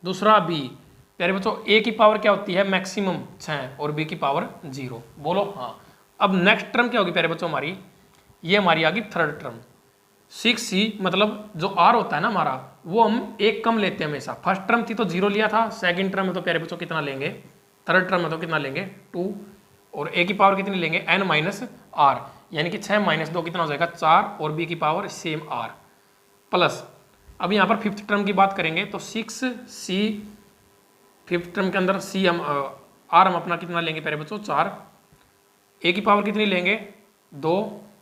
दूसरा b। प्यारे बच्चों a की पावर क्या होती है, मैक्सिमम 6 और b की पावर 0, बोलो हाँ। अब नेक्स्ट टर्म क्या होगी प्यारे बच्चों हमारी, ये हमारी आ गई थर्ड टर्म। 6C मतलब जो r होता है ना हमारा, वो हम एक कम लेते हैं हमेशा। फर्स्ट टर्म थी तो 0 लिया था, सेकंड टर्म है तो प्यारे बच्चों कितना लेंगे, थर्ड टर्म है तो कितना लेंगे 2, और a की पावर कितनी लेंगे n - r, यानी कि 6 - 2 कितना हो जाएगा 4, और b की पावर सेम r प्लस। अब यहाँ पर फिफ्थ टर्म की बात करेंगे तो 6C, फिफ्थ टर्म के अंदर c हम r हम अपना कितना लेंगे प्यारे बच्चों 4, a की पावर कितनी लेंगे 2,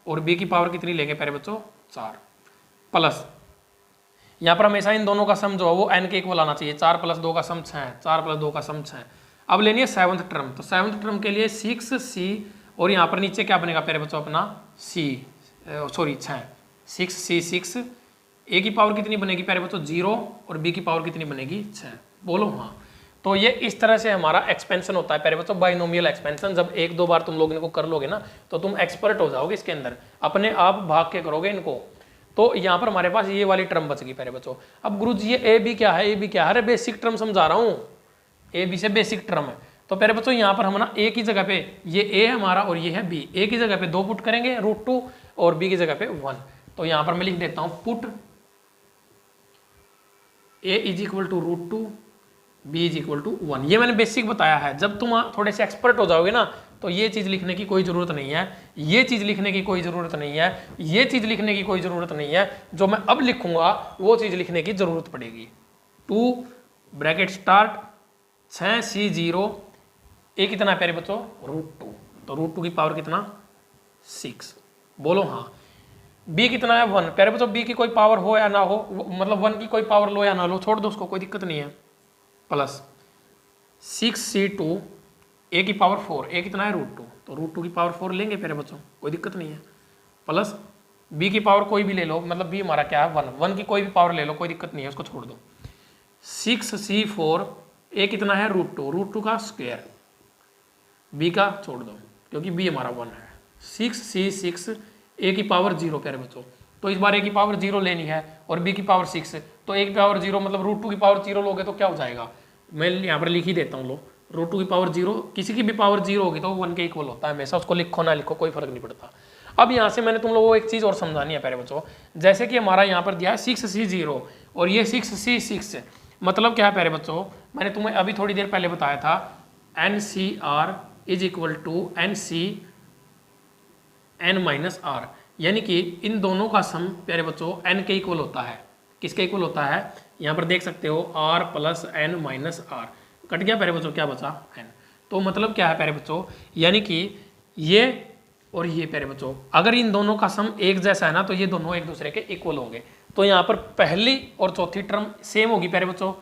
और b की पावर कितनी लेंगे प्यारे बच्चों 4 प्लस। यहाँ पर हमेशा इन दोनों का सम जो है वो n के इक्वल आना चाहिए, 4 + 2 का सम 6, 4 + 2 का सम 6। अब लेनी है 7th टर्म, तो 7th टर्म के लिए 6C, और यहाँ पर नीचे क्या बनेगा प्यारे बच्चों अपना 6 6 a की पावर कितनी बनेगी प्यारे बच्चों 0, और b की पावर कितनी बनेगी 6, बोलो हाँ। तो ये इस तरह से हमारा एक्सपेंशन होता है प्यारे बच्चों, बाइनोमियल एक्सपेंशन। जब 1-2 बार तुम लोग इनको कर लोगे ना तो तुम एक्सपर्ट हो जाओगे इसके अंदर, अपने आप भाग के करोगे इनको। तो यहाँ पर हमारे पास ये वाली टर्म बच गई प्यारे बच्चों। अब गुरुजी ये ए बी क्या है, ए बी क्या है, अरे बेसिक टर्म समझा रहा हूँ, ए बी से बेसिक टर्म है। तो प्यारे बच्चों यहाँ पर हम ना ए की जगह पे, ये ए है हमारा और ये है बी, ए की जगह पे 2 पुट करेंगे √2 और बी की जगह पे 1। तो यहाँ पर मैं लिख देता हूँ पुट a = √2, b = 1। ये मैंने बेसिक बताया है। जब तुम थोड़े से एक्सपर्ट हो जाओगे ना तो ये चीज लिखने की कोई जरूरत नहीं है, ये चीज लिखने की कोई जरूरत नहीं है, ये चीज लिखने की कोई जरूरत नहीं है। जो मैं अब लिखूंगा वो चीज लिखने की जरूरत पड़ेगी। 2 ब्रैकेट स्टार्ट 6C0, a कितना है प्यारे बच्चों √2, तो √2 की पावर कितना 6, बोलो हाँ। b कितना है 1, प्यारे बच्चों b की कोई पावर हो या ना हो, मतलब 1 की कोई पावर लो या ना लो, छोड़ दो उसको, कोई दिक्कत नहीं है, प्लस 6C2, a की पावर 4, a कितना है √2, तो √2 की पावर 4 लेंगे प्यारे बच्चों, कोई दिक्कत नहीं है, प्लस b की पावर कोई भी ले लो, मतलब b हमारा क्या है 1 की कोई भी पावर ले लो, कोई दिक्कत नहीं है, उसको छोड़ दो। 6C4, a कितना है √2 का स्क्वायर, b का छोड़ दो क्योंकि b हमारा 1 है। 6C6, a की पावर 0 प्यारे बच्चों, तो इस बार a की पावर 0 लेनी है और b की पावर 6, तो a की पावर 0 मतलब √2 की पावर 0 लोगे तो क्या हो जाएगा, मैं यहाँ पर लिख ही देता हूँ। लो √2 की पावर 0, किसी की भी पावर 0 होगी तो 1 के इक्वल होता है हमेशा, उसको लिखो ना लिखो कोई फर्क नहीं पड़ता। अब यहाँ से मैंने तुम लोगों को एक चीज़ और समझानी है प्यारे बच्चों, जैसे कि हमारा यहाँ पर दिया है 6C0 और ये 6C6, मतलब क्या है प्यारे बच्चों, मैंने तुम्हें अभी थोड़ी देर पहले बताया था NCR = NC n - r, यानी कि इन दोनों का सम प्यारे बच्चों n के इक्वल होता है। किसके इक्वल होता है? यहाँ पर देख सकते हो r plus n minus r, cut गया प्यारे बच्चों, क्या बचा? n। तो मतलब क्या है प्यारे बच्चों, यानी कि ये और ये प्यारे बच्चों अगर इन दोनों का सम एक जैसा है ना तो ये दोनों एक दूसरे के इक्वल होंगे। तो यहाँ पर पहली और चौथी टर्म सेम होगी प्यारे बच्चों,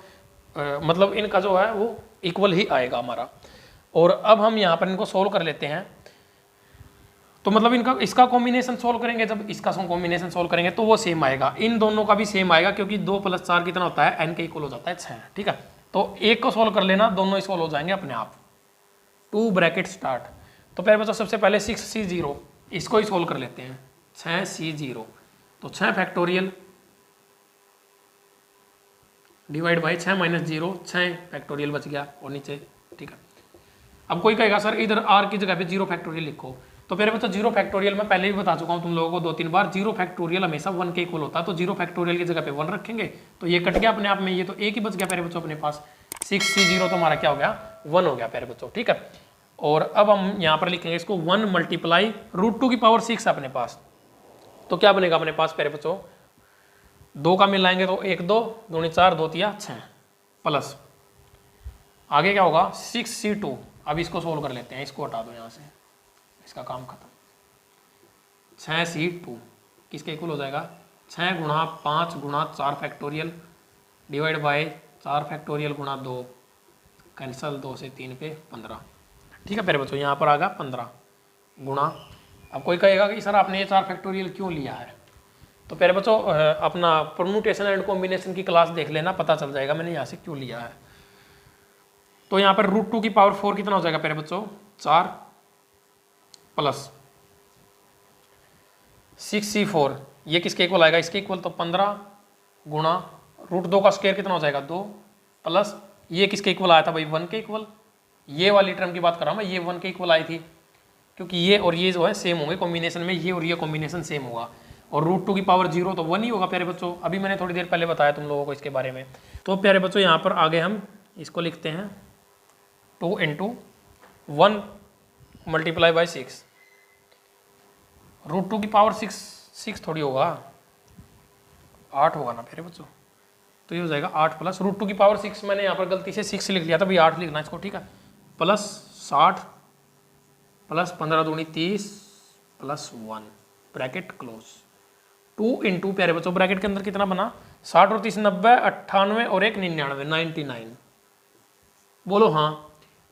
मतलब इनका जो है वो इक्वल ही आएगा हमारा। और अब हम यहाँ पर इनको सोल्व कर लेते हैं। तो मतलब इनका इसका कॉम्बिनेशन सोल्व करेंगे, जब इसका कॉम्बिनेशन सोल्व करेंगे तो वो सेम आएगा, इन दोनों का भी सेम आएगा, क्योंकि 2 + 4 कितना होता है? n के इक्वल हो जाता है 6। ठीक है, तो एक को सोल्व कर लेना, दोनों सोल्व हो जाएंगे अपने आप। 2 ब्रैकेट स्टार्ट। तो पहले बच्चों सबसे पहले 6c0 इसको ही सोल्व कर लेते हैं। 6c0 तो 6 factorial divide by 6 minus 0, 6 factorial बच गया और नीचे। ठीक है, अब कोई कहेगा सर इधर r की जगह पे 0 फैक्टोरियल लिखो। तो पहले बच्चों 0 फैक्टोरियल मैं पहले भी बता चुका हूँ तुम लोगों को 2-3 बार, 0 फैक्टोरियल हमेशा 1 के इक्वल होता है। तो 0 फैक्टोरियल की जगह पे 1 रखेंगे तो ये कट गया अपने आप में, ये तो एक ही बच गया प्यारे बच्चों अपने पास। 6c0 तो हमारा क्या हो गया? 1 हो गया प्यारे बच्चों। ठीक है, और अब हम यहाँ पर लिखेंगे इसको 1 मल्टीप्लाई √2 की पावर 6 अपने पास। तो क्या बनेगा अपने पास प्यारे बच्चों? 2 का मिलाएंगे तो 1 2 2 4 2 3 6 प्लस आगे क्या होगा? 6c2। अब इसको सोल्व कर लेते हैं, इसको हटा दो यहाँ से, इसका काम खत्म। 6c2 किसके इक्वल हो जाएगा? 6 गुणा 5 गुणा 4 फैक्टोरियल डिवाइड बाय 4 फैक्टोरियल गुणा 2, कैंसल 2 से 3 पे 15। ठीक है प्यारे बच्चों, यहाँ पर आ गया 15 गुणा। अब कोई कहेगा कि सर आपने ये 4 फैक्टोरियल क्यों लिया है? तो प्यारे बच्चों अपना परम्यूटेशन एंड कॉम्बिनेशन की क्लास देख लेना, पता चल जाएगा मैंने यहाँ से क्यों लिया है। तो यहाँ पर √2 की पावर 4 कितना हो जाएगा प्यारे बच्चों? 4 प्लस 6c4 ये किसके इक्वल आएगा? इसके इक्वल। तो 15 गुणा √2 का स्क्वायर कितना हो जाएगा? 2 प्लस ये किसके इक्वल आया था भाई? 1 के इक्वल। ये वाली टर्म की बात कर रहा हूँ मैं, ये 1 के इक्वल आई थी, क्योंकि ये और ये जो है सेम होंगे कॉम्बिनेशन में, ये और ये कॉम्बिनेशन सेम होगा। और √2 की पावर 0 तो 1 ही होगा प्यारे बच्चों, अभी मैंने थोड़ी देर पहले बताया तुम लोगों को इसके बारे में। तो प्यारे बच्चों यहाँ पर आगे हम इसको लिखते हैं 2 × 1 मल्टीप्लाई बाई 6। √2 की पावर 6 थोड़ी होगा, 8 होगा ना प्यारे बच्चों। तो ये हो जाएगा 8 प्लस √2 की पावर 6, मैंने यहाँ पर गलती से 6 लिख लिया था, भाई 8 लिखना इसको। ठीक है, प्लस 60 प्लस 15 दूनी 30 प्लस 1 ब्रैकेट क्लोज। 2 × प्यारे बच्चों ब्रैकेट के अंदर कितना बना? 60 और 30 90, 98 और 1 99, 99। बोलो हाँ,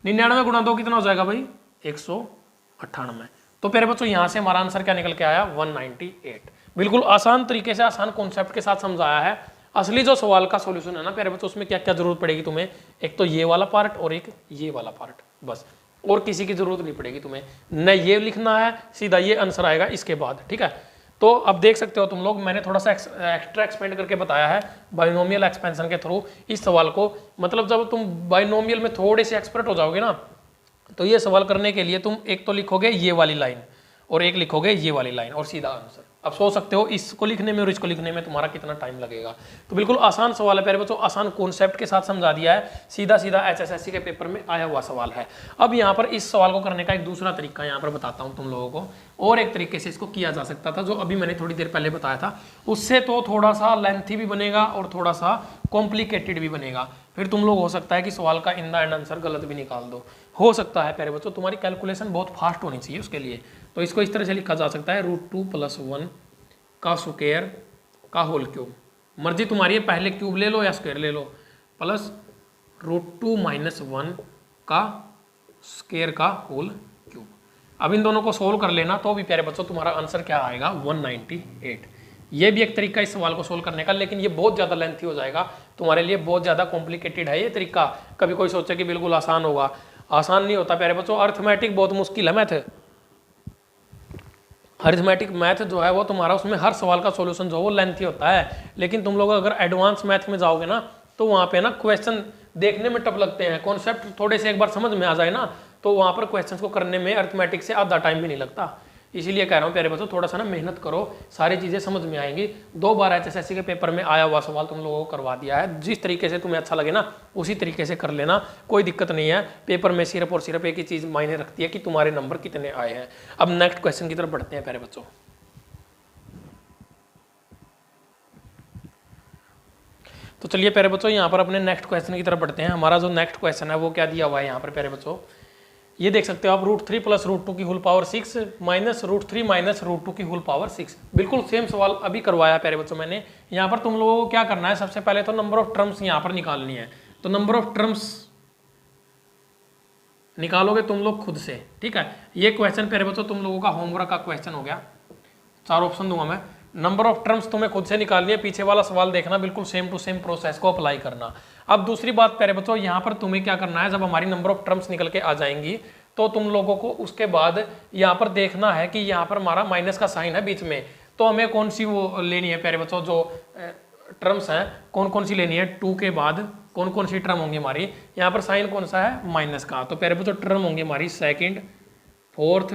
99 गुणा 2 कितना हो जाएगा भाई? 198। तो प्यारे बच्चों यहाँ से हमारा आंसर क्या निकल के आया? 198। बिल्कुल आसान तरीके से, आसान कॉन्सेप्ट के साथ समझाया है। असली जो सवाल का सॉल्यूशन है ना प्यारे बच्चों, उसमें क्या क्या जरूरत पड़ेगी तुम्हें? एक तो ये वाला पार्ट और एक ये वाला पार्ट, बस, और किसी की जरूरत नहीं पड़ेगी तुम्हें। न ये लिखना है, सीधा ये आंसर आएगा इसके बाद। ठीक है, तो अब देख सकते हो तुम लोग, मैंने थोड़ा सा एक्स्ट्रा एक्सपेंड करके बताया है बाइनोमियल एक्सपेंशन के थ्रू इस सवाल को। मतलब जब तुम बाइनोमियल में थोड़े से एक्सपर्ट हो जाओगे ना, तो ये सवाल करने के लिए तुम एक तो लिखोगे ये वाली लाइन और एक लिखोगे ये वाली लाइन और सीधा आंसर। अब सोच सकते हो इसको लिखने में और इसको लिखने में तुम्हारा कितना टाइम लगेगा। तो बिल्कुल आसान सवाल है प्यारे बच्चों, आसान कॉन्सेप्ट के साथ समझा दिया है, सीधा सीधा HSSC के पेपर में आया हुआ सवाल है। अब यहाँ पर इस सवाल को करने का एक दूसरा तरीका यहाँ पर बताता हूँ तुम लोगों को, और एक तरीके से इसको किया जा सकता था जो अभी मैंने थोड़ी देर पहले बताया था, उससे तो थोड़ा सा लेंथी भी बनेगा और थोड़ा सा कॉम्प्लिकेटेड भी बनेगा। फिर तुम लोग हो सकता है कि सवाल का इन द एंड आंसर गलत भी निकाल दो, हो सकता है प्यारे बच्चों, तुम्हारी कैलकुलेशन बहुत फास्ट होनी चाहिए उसके लिए। तो इसको इस तरह से लिखा जा सकता है √2 + 1 का स्क्वायर का होल क्यूब, मर्जी तुम्हारी है, पहले क्यूब ले लो या स्क्वायर ले लो, प्लस √2 - 1 का स्क्वायर का होल क्यूब। अब इन दोनों को सोल्व कर लेना, तो भी प्यारे बच्चों तुम्हारा आंसर क्या आएगा? 198। ये भी एक तरीका इस सवाल को सोल्व करने का, लेकिन ये बहुत ज़्यादा लेंथी हो जाएगा तुम्हारे लिए, बहुत ज़्यादा कॉम्प्लिकेटेड है ये तरीका। कभी कोई सोचे कि बिल्कुल आसान होगा, आसान नहीं होता प्यारे बच्चों। अर्थमेटिक बहुत मुश्किल है, मैथ, अरिथमेटिक मैथ जो है वो तुम्हारा, उसमें हर सवाल का सॉल्यूशन जो है वो लेंथी होता है। लेकिन तुम लोग अगर एडवांस मैथ में जाओगे ना, तो वहाँ पे ना क्वेश्चन देखने में टफ लगते हैं, कॉन्सेप्ट थोड़े से एक बार समझ में आ जाए ना, तो वहाँ पर क्वेश्चंस को करने में अरिथमेटिक से आधा टाइम भी नहीं लगता। इसीलिए कह रहा हूँ प्यारे बच्चों, थोड़ा सा ना मेहनत करो, सारी चीज़ें समझ में आएंगी। 2 बार HSSC के पेपर में आया हुआ सवाल तुम लोगों को करवा दिया है, जिस तरीके से तुम्हें अच्छा लगे ना उसी तरीके से कर लेना, कोई दिक्कत नहीं है। पेपर में सिर्फ और सिर्फ एक ही चीज़ मायने रखती है कि तुम्हारे नंबर कितने आए हैं। अब नेक्स्ट क्वेश्चन की तरफ बढ़ते हैं प्यारे बच्चों। तो चलिए प्यारे बच्चों यहाँ पर अपने नेक्स्ट क्वेश्चन की तरफ बढ़ते हैं। हमारा जो नेक्स्ट क्वेश्चन है वो क्या दिया हुआ है यहाँ पर प्यारे बच्चों, ये देख सकते हो आप √3 + √2 की होल पावर 6 माइनस √3 माइनस √2 की होल पावर 6। बिल्कुल सेम सवाल अभी करवाया प्यारे बच्चों मैंने। यहाँ पर तुम लोगों को क्या करना है, सबसे पहले तो नंबर ऑफ टर्म्स यहाँ पर निकालनी है। तो नंबर ऑफ टर्म्स निकालोगे तुम लोग खुद से, ठीक है। ये क्वेश्चन प्यारे बच्चों तुम लोगों का होमवर्क का क्वेश्चन हो गया। 4 ऑप्शन दूंगा मैं। नंबर ऑफ टर्म्स तुम्हें खुद से निकालनी है, पीछे वाला सवाल देखना, बिल्कुल सेम टू सेम प्रोसेस को अप्लाई करना। अब दूसरी बात प्यारे बच्चों, यहाँ पर तुम्हें क्या करना है, जब हमारी नंबर ऑफ टर्म्स निकल के आ जाएंगी तो तुम लोगों को उसके बाद यहाँ पर देखना है कि यहाँ पर हमारा माइनस का साइन है बीच में, तो हमें कौन सी वो लेनी है प्यारे बच्चों, जो टर्म्स हैं कौन कौन सी लेनी है, 2 के बाद कौन कौन सी टर्म होंगी हमारी। यहाँ पर साइन कौन सा है, माइनस का। तो प्यारे बच्चों टर्म होंगी हमारी second, fourth,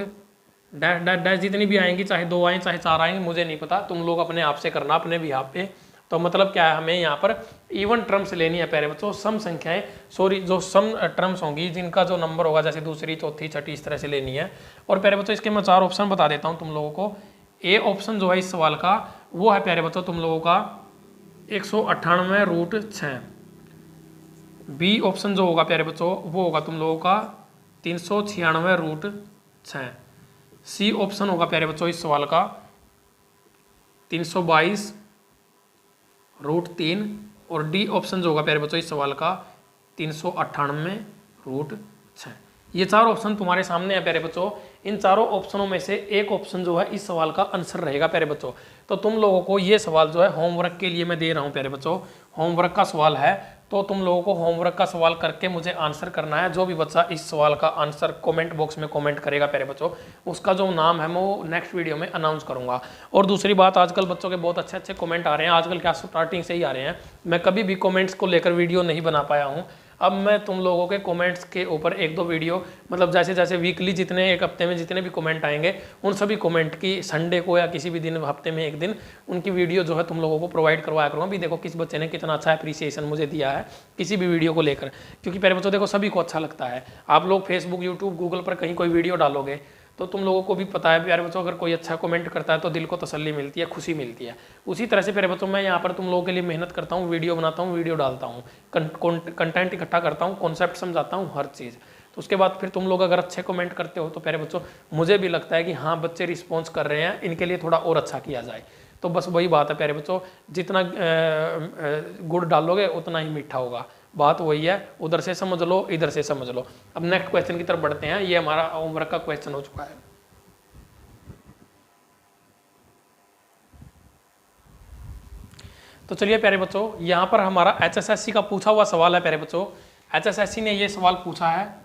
dash dash dash, जितनी भी आएंगी, चाहे 2 आए चाहे 4 आएंगे मुझे नहीं पता, तुम लोग अपने आप से करना अपने बिहाफ पे। तो मतलब क्या है, हमें यहाँ पर इवन टर्म्स लेनी है प्यारे बच्चों, सम संख्याएं, सॉरी जो सम टर्म्स होंगी जिनका जो नंबर होगा, जैसे दूसरी चौथी छठी इस तरह से लेनी है। और प्यारे बच्चों इसके मैं 4 ऑप्शन बता देता हूँ तुम लोगों को। ए ऑप्शन जो है इस सवाल का वो है प्यारे बच्चों तुम लोगों का 198√6। बी ऑप्शन जो होगा प्यारे बच्चों वो होगा तुम लोगों का 396√6। सी ऑप्शन होगा प्यारे बच्चों इस सवाल का 322√3। और डी ऑप्शन जो होगा प्यारे बच्चों इस सवाल का 398√6। ये 4 ऑप्शन तुम्हारे सामने है प्यारे बच्चों। इन चारों ऑप्शनों में से एक ऑप्शन जो है इस सवाल का आंसर रहेगा प्यारे बच्चों। तो तुम लोगों को ये सवाल जो है होमवर्क के लिए मैं दे रहा हूँ प्यारे बच्चों, होमवर्क का सवाल है। तो तुम लोगों को होमवर्क का सवाल करके मुझे आंसर करना है। जो भी बच्चा इस सवाल का आंसर कमेंट बॉक्स में कमेंट करेगा प्यारे बच्चों, उसका जो नाम है मैं वो नेक्स्ट वीडियो में अनाउंस करूंगा। और दूसरी बात, आजकल बच्चों के बहुत अच्छे अच्छे कमेंट आ रहे हैं, आजकल क्या स्टार्टिंग से ही आ रहे हैं। मैं कभी भी कमेंट्स को लेकर वीडियो नहीं बना पाया हूँ। अब मैं तुम लोगों के कमेंट्स के ऊपर 1-2 वीडियो, मतलब जैसे जैसे वीकली जितने, एक हफ्ते में जितने भी कमेंट आएंगे उन सभी कमेंट की संडे को या किसी भी दिन हफ्ते में एक दिन उनकी वीडियो जो है तुम लोगों को प्रोवाइड करवाया करूँगा। भी देखो किस बच्चे ने कितना अच्छा अप्रिसिएशन मुझे दिया है किसी भी वीडियो को लेकर, क्योंकि पहले बच्चों देखो सभी को अच्छा लगता है। आप लोग फेसबुक, यूट्यूब, गूगल पर कहीं कोई वीडियो डालोगे तो तुम लोगों को भी पता है प्यारे बच्चों, अगर कोई अच्छा कमेंट करता है तो दिल को तसल्ली मिलती है, खुशी मिलती है। उसी तरह से प्यारे बच्चों मैं यहाँ पर तुम लोगों के लिए मेहनत करता हूँ, वीडियो बनाता हूँ, वीडियो डालता हूँ, कंटेंट इकट्ठा करता हूँ, कॉन्सेप्ट समझाता हूँ, हर चीज़। तो उसके बाद फिर तुम लोग अगर अच्छे कमेंट करते हो तो प्यारे बच्चों मुझे भी लगता है कि हाँ बच्चे रिस्पॉन्स कर रहे हैं, इनके लिए थोड़ा और अच्छा किया जाए। तो बस वही बात है प्यारे बच्चों, जितना गुड़ डालोगे उतना ही मीठा होगा, बात वही है। उधर से समझ लो, इधर से समझ लो। अब नेक्स्ट क्वेश्चन की तरफ बढ़ते हैं। ये हमारा होमवर्क का क्वेश्चन हो चुका है। तो चलिए प्यारे बच्चों, यहाँ पर हमारा HSSC का पूछा हुआ सवाल है प्यारे बच्चों। HSSC ने ये सवाल पूछा है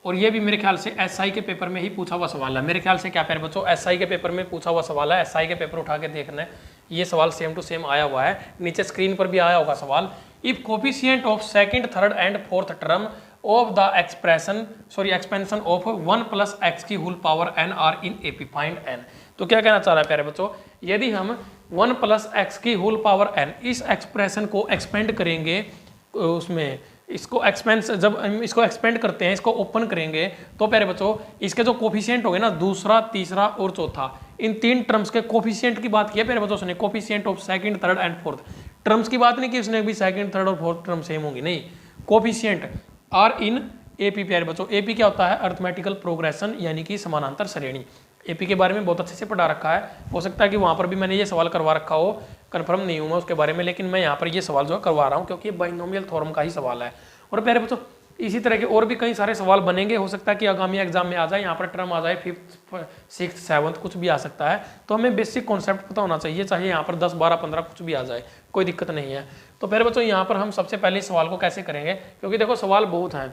और ये भी मेरे ख्याल से SI के पेपर में ही पूछा हुआ सवाल है। मेरे ख्याल से क्या प्यारे बच्चों, SI के पेपर में पूछा हुआ सवाल है। SI के पेपर उठा के देखना, ये सवाल सेम टू सेम आया हुआ है, नीचे स्क्रीन पर भी आया होगा सवाल। If coefficient of second, third and fourth term of the expansion of 1 + x की whole power n are in AP, find n। तो क्या कहना चाह रहा है प्यारे बच्चों, यदि हम 1 + x की होल पावर n इस एक्सप्रेशन को एक्सपेंड करेंगे, उसमें इसको एक्सपेंस, जब हम इसको एक्सपेंड करते हैं, इसको ओपन करेंगे, तो प्यारे बच्चों इसके जो कोफिशिएंट होंगे ना, दूसरा, तीसरा और चौथा, इन 3 टर्म्स के कोफिशिएंट की बात की है प्यारे बच्चों उसने। Coefficient of second, third and fourth terms की बात नहीं की उसने भी सेकंड, थर्ड और फोर्थ टर्म सेम होंगी, नहीं। कोफिशिएंट आर इन AP प्यारे बच्चों। AP क्या होता है, अर्थमेटिकल प्रोग्रेशन, यानी कि समानांतर श्रेणी। AP के बारे में बहुत अच्छे से पढ़ा रखा है। हो सकता है कि वहाँ पर भी मैंने ये सवाल करवा रखा हो, कंफर्म नहीं हूँ मैं उसके बारे में, लेकिन मैं यहाँ पर ये सवाल जो है करवा रहा हूँ क्योंकि ये बाइनोमियल थ्योरम का ही सवाल है। और प्यारे बच्चों इसी तरह के और भी कई सारे सवाल बनेंगे, हो सकता है कि आगामी एग्जाम में आ जाए, यहाँ पर टर्म आ जाए 5th, 6th, 7th कुछ भी आ सकता है। तो हमें बेसिक कॉन्सेप्ट पता होना चाहिए, चाहे यहाँ पर 10, 12, 15 कुछ भी आ जाए, कोई दिक्कत नहीं है। तो प्यारे बच्चों यहाँ पर हम सबसे पहले इस सवाल को कैसे करेंगे, क्योंकि देखो सवाल बहुत हैं।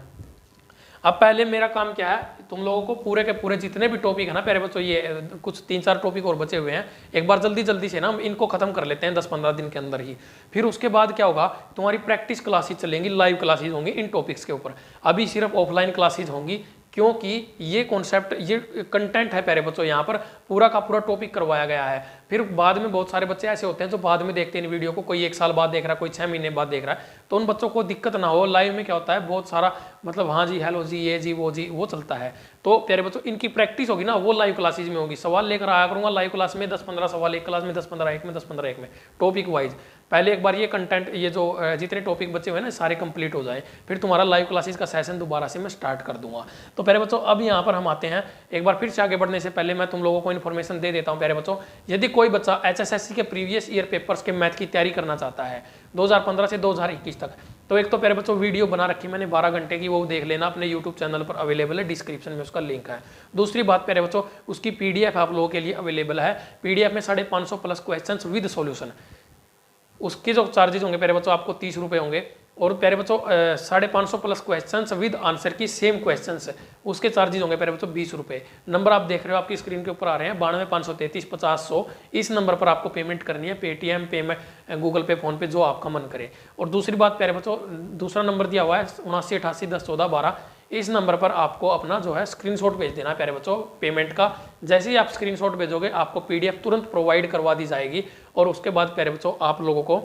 अब पहले मेरा काम क्या है, तुम लोगों को पूरे के पूरे जितने भी टॉपिक है ना प्यारे बच्चों, ये कुछ 3-4 टॉपिक और बचे हुए हैं, एक बार जल्दी जल्दी से ना हम इनको खत्म कर लेते हैं 10-15 दिन के अंदर ही। फिर उसके बाद क्या होगा, तुम्हारी प्रैक्टिस क्लासेज चलेंगी, लाइव क्लासेज होंगी इन टॉपिक्स के ऊपर। अभी सिर्फ ऑफलाइन क्लासेज होंगी, क्योंकि ये कॉन्सेप्ट, ये कंटेंट है प्यारे बच्चों, यहाँ पर पूरा का पूरा टॉपिक करवाया गया है। फिर बाद में बहुत सारे बच्चे ऐसे होते हैं जो बाद में देखते हैं इन वीडियो को, कोई 1 साल बाद देख रहा है, कोई 6 महीने बाद देख रहा है, तो उन बच्चों को दिक्कत ना हो। लाइव में क्या होता है, बहुत सारा मतलब हाँ जी, हेलो जी, ये जी, वो चलता है। तो प्यारे बच्चों, इनकी प्रैक्टिस होगी ना, वो लाइव क्लासेज में होगी। सवाल लेकर आया करूंगा लाइव क्लास में 10-15 सवाल, एक क्लास में 10-15, एक में 10-15, एक में टॉपिक वाइज। पहले एक बार ये कंटेंट, ये जो जितने टॉपिक बचे हुए ना सारे कंप्लीट हो जाए, फिर तुम्हारा लाइव क्लासेस का सेशन दोबारा से मैं स्टार्ट कर दूंगा। तो प्यारे बच्चों, अब यहाँ पर हम आते हैं, एक बार फिर से आगे बढ़ने से पहले मैं तुम लोगों को इन्फॉर्मेशन दे देता हूँ। प्यारे बच्चों, यदि कोई बच्चा HSSC के प्रीवियस ईयर पेपर्स के मैथ की तैयारी करना चाहता है 2015 से 2021 तक, तो एक तो प्यारे बच्चों वीडियो बना रखी मैंने 12 घंटे की, वो देख लेना, अपने यूट्यूब चैनल पर अवेलेबल है, डिस्क्रिप्शन में उसका लिंक है। दूसरी बात प्यारे बच्चों, उसकी PDF आप लोगों के लिए अवेलेबल है। PDF में 550 प्लस क्वेश्चंस विद सॉल्यूशन। उसके जो चार्जेस होंगे प्यारे बच्चों आपको 30 रुपये होंगे। और प्यारे बच्चों 550 प्लस क्वेश्चंस विद आंसर की सेम क्वेश्चंस, उसके चार्जेस होंगे प्यारे बच्चों 20 रुपये। नंबर आप देख रहे हो आपकी स्क्रीन के ऊपर आ रहे हैं, 92-533-50-100। इस नंबर पर आपको पेमेंट करनी है, पेटीएम, पेमेंट, गूगल पे, फोन पे, जो आपका मन करे। और दूसरी बात प्यारे बच्चों, दूसरा नंबर दिया हुआ है 7988101412। इस नंबर पर आपको अपना जो है स्क्रीनशॉट भेज देना है प्यारे बच्चों पेमेंट का। जैसे ही आप स्क्रीनशॉट भेजोगे आपको PDF तुरंत प्रोवाइड करवा दी जाएगी। और उसके बाद प्यारे बच्चों आप लोगों को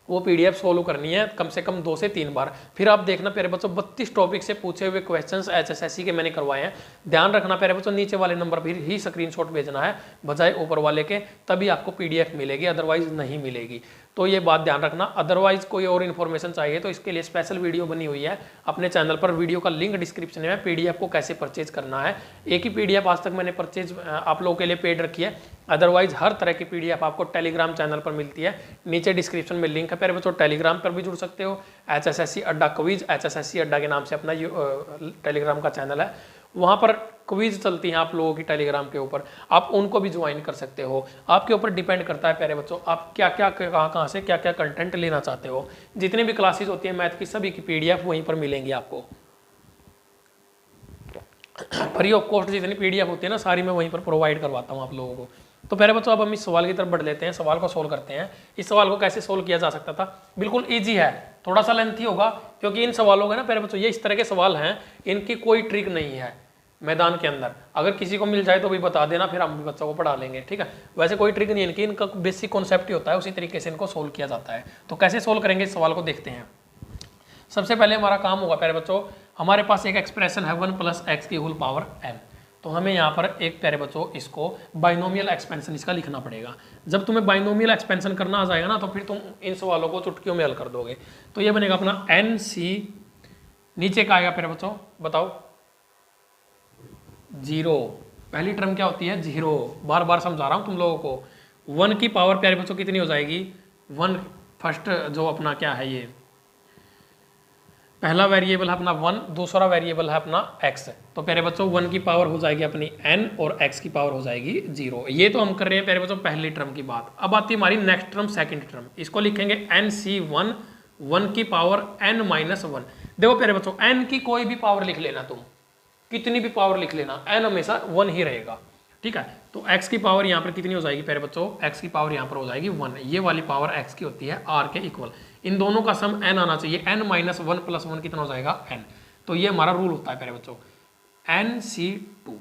वो PDF सोल्व करनी है कम से कम 2 से 3 बार। फिर आप देखना प्यारे बच्चों 32 टॉपिक से पूछे हुए क्वेश्चंस HSSC के मैंने करवाए हैं। ध्यान रखना प्यारे बच्चों, नीचे वाले नंबर पर ही स्क्रीनशॉट भेजना है बजाय ऊपर वाले के, तभी आपको PDF मिलेगी, अदरवाइज नहीं मिलेगी। तो ये बात ध्यान रखना। अदरवाइज कोई और इन्फॉर्मेशन चाहिए तो इसके लिए स्पेशल वीडियो बनी हुई है अपने चैनल पर, वीडियो का लिंक डिस्क्रिप्शन में। PDF को कैसे परचेज करना है, एक ही PDF आज तक मैंने परचेज आप लोगों के लिए पेड रखी है। अदरवाइज हर तरह की PDF आपको टेलीग्राम चैनल पर मिलती है, नीचे डिस्क्रिप्शन में लिंक है प्यारे बच्चों। टेलीग्राम पर भी जुड़ सकते हो, HSSC अड्डा क्विज, HSSC अड्डा के नाम से अपना टेलीग्राम का चैनल है, वहाँ पर क्विज चलती हैं आप लोगों की टेलीग्राम के ऊपर, आप उनको भी ज्वाइन कर सकते हो। आपके ऊपर डिपेंड करता है प्यारे बच्चों, आप क्या क्या कहाँ से क्या क्या कंटेंट लेना चाहते हो। जितनी भी क्लासेस होती है मैथ की, सभी की PDF वहीं पर मिलेंगी आपको, फ्री ऑफ कॉस्ट। जितनी PDF होती है ना सारी मैं वहीं पर प्रोवाइड करवाता हूँ आप लोगों को। तो प्यारे बच्चों, अब हम इस सवाल की तरफ बढ़ लेते हैं, सवाल को सोल्व करते हैं। इस सवाल को कैसे सोल्व किया जा सकता था, बिल्कुल ईजी है, थोड़ा सा लेंथी होगा क्योंकि इन सवालों का ना प्यारे बच्चों, ये इस तरह के सवाल हैं, इनकी कोई ट्रिक नहीं है मैदान के अंदर। अगर किसी को मिल जाए तो भी बता देना, फिर हम भी बच्चों को पढ़ा लेंगे, ठीक है। वैसे कोई ट्रिक नहीं है इनकी, इनका बेसिक कॉन्सेप्ट ही होता है, उसी तरीके से इनको सोल्व किया जाता है। तो कैसे सोल्व करेंगे इस सवाल को देखते हैं। सबसे पहले हमारा काम होगा प्यारे बच्चों, हमारे पास एक एक्सप्रेशन है 1 + x की होल पावर n। तो हमें यहाँ पर एक प्यारे बच्चों इसको बाइनोमियल एक्सपेंशन इसका लिखना पड़ेगा। जब तुम्हें बाइनोमियल एक्सपेंशन करना आ जाएगा ना, तो फिर तुम इन सवालों को चुटकियों में हल कर दोगे। तो ये बनेगा अपना NC, नीचे का आएगा प्यारे बच्चों, बताओ 0। पहली टर्म क्या होती है 0, बार बार समझा रहा हूँ तुम लोगों को। 1 की पावर प्यारे बच्चों कितनी हो जाएगी, 1 फर्स्ट जो अपना क्या है, ये पहला वेरिएबल है अपना 1, दूसरा वेरिएबल है अपना x। तो प्यारे बच्चों 1 की पावर हो जाएगी अपनी n और x की पावर हो जाएगी 0। ये तो हम कर रहे हैं प्यारे बच्चों पहली टर्म की बात। अब आती है हमारी नेक्स्ट टर्म, सेकंड टर्म। इसको लिखेंगे NC1, 1 की पावर n - 1। देखो प्यारे बच्चों, n की कोई भी पावर लिख लेना, तुम कितनी भी पावर लिख लेना, n हमेशा 1 ही रहेगा, ठीक है। तो x की पावर यहाँ पर कितनी हो जाएगी प्यारे बच्चों, x की पावर यहाँ पर हो जाएगी 1। ये वाली पावर x की होती है r के इक्वल। इन दोनों का सम n आना चाहिए, n - 1 + 1 कितना हो जाएगा n। तो ये हमारा रूल होता है प्यारे बच्चों, NC2।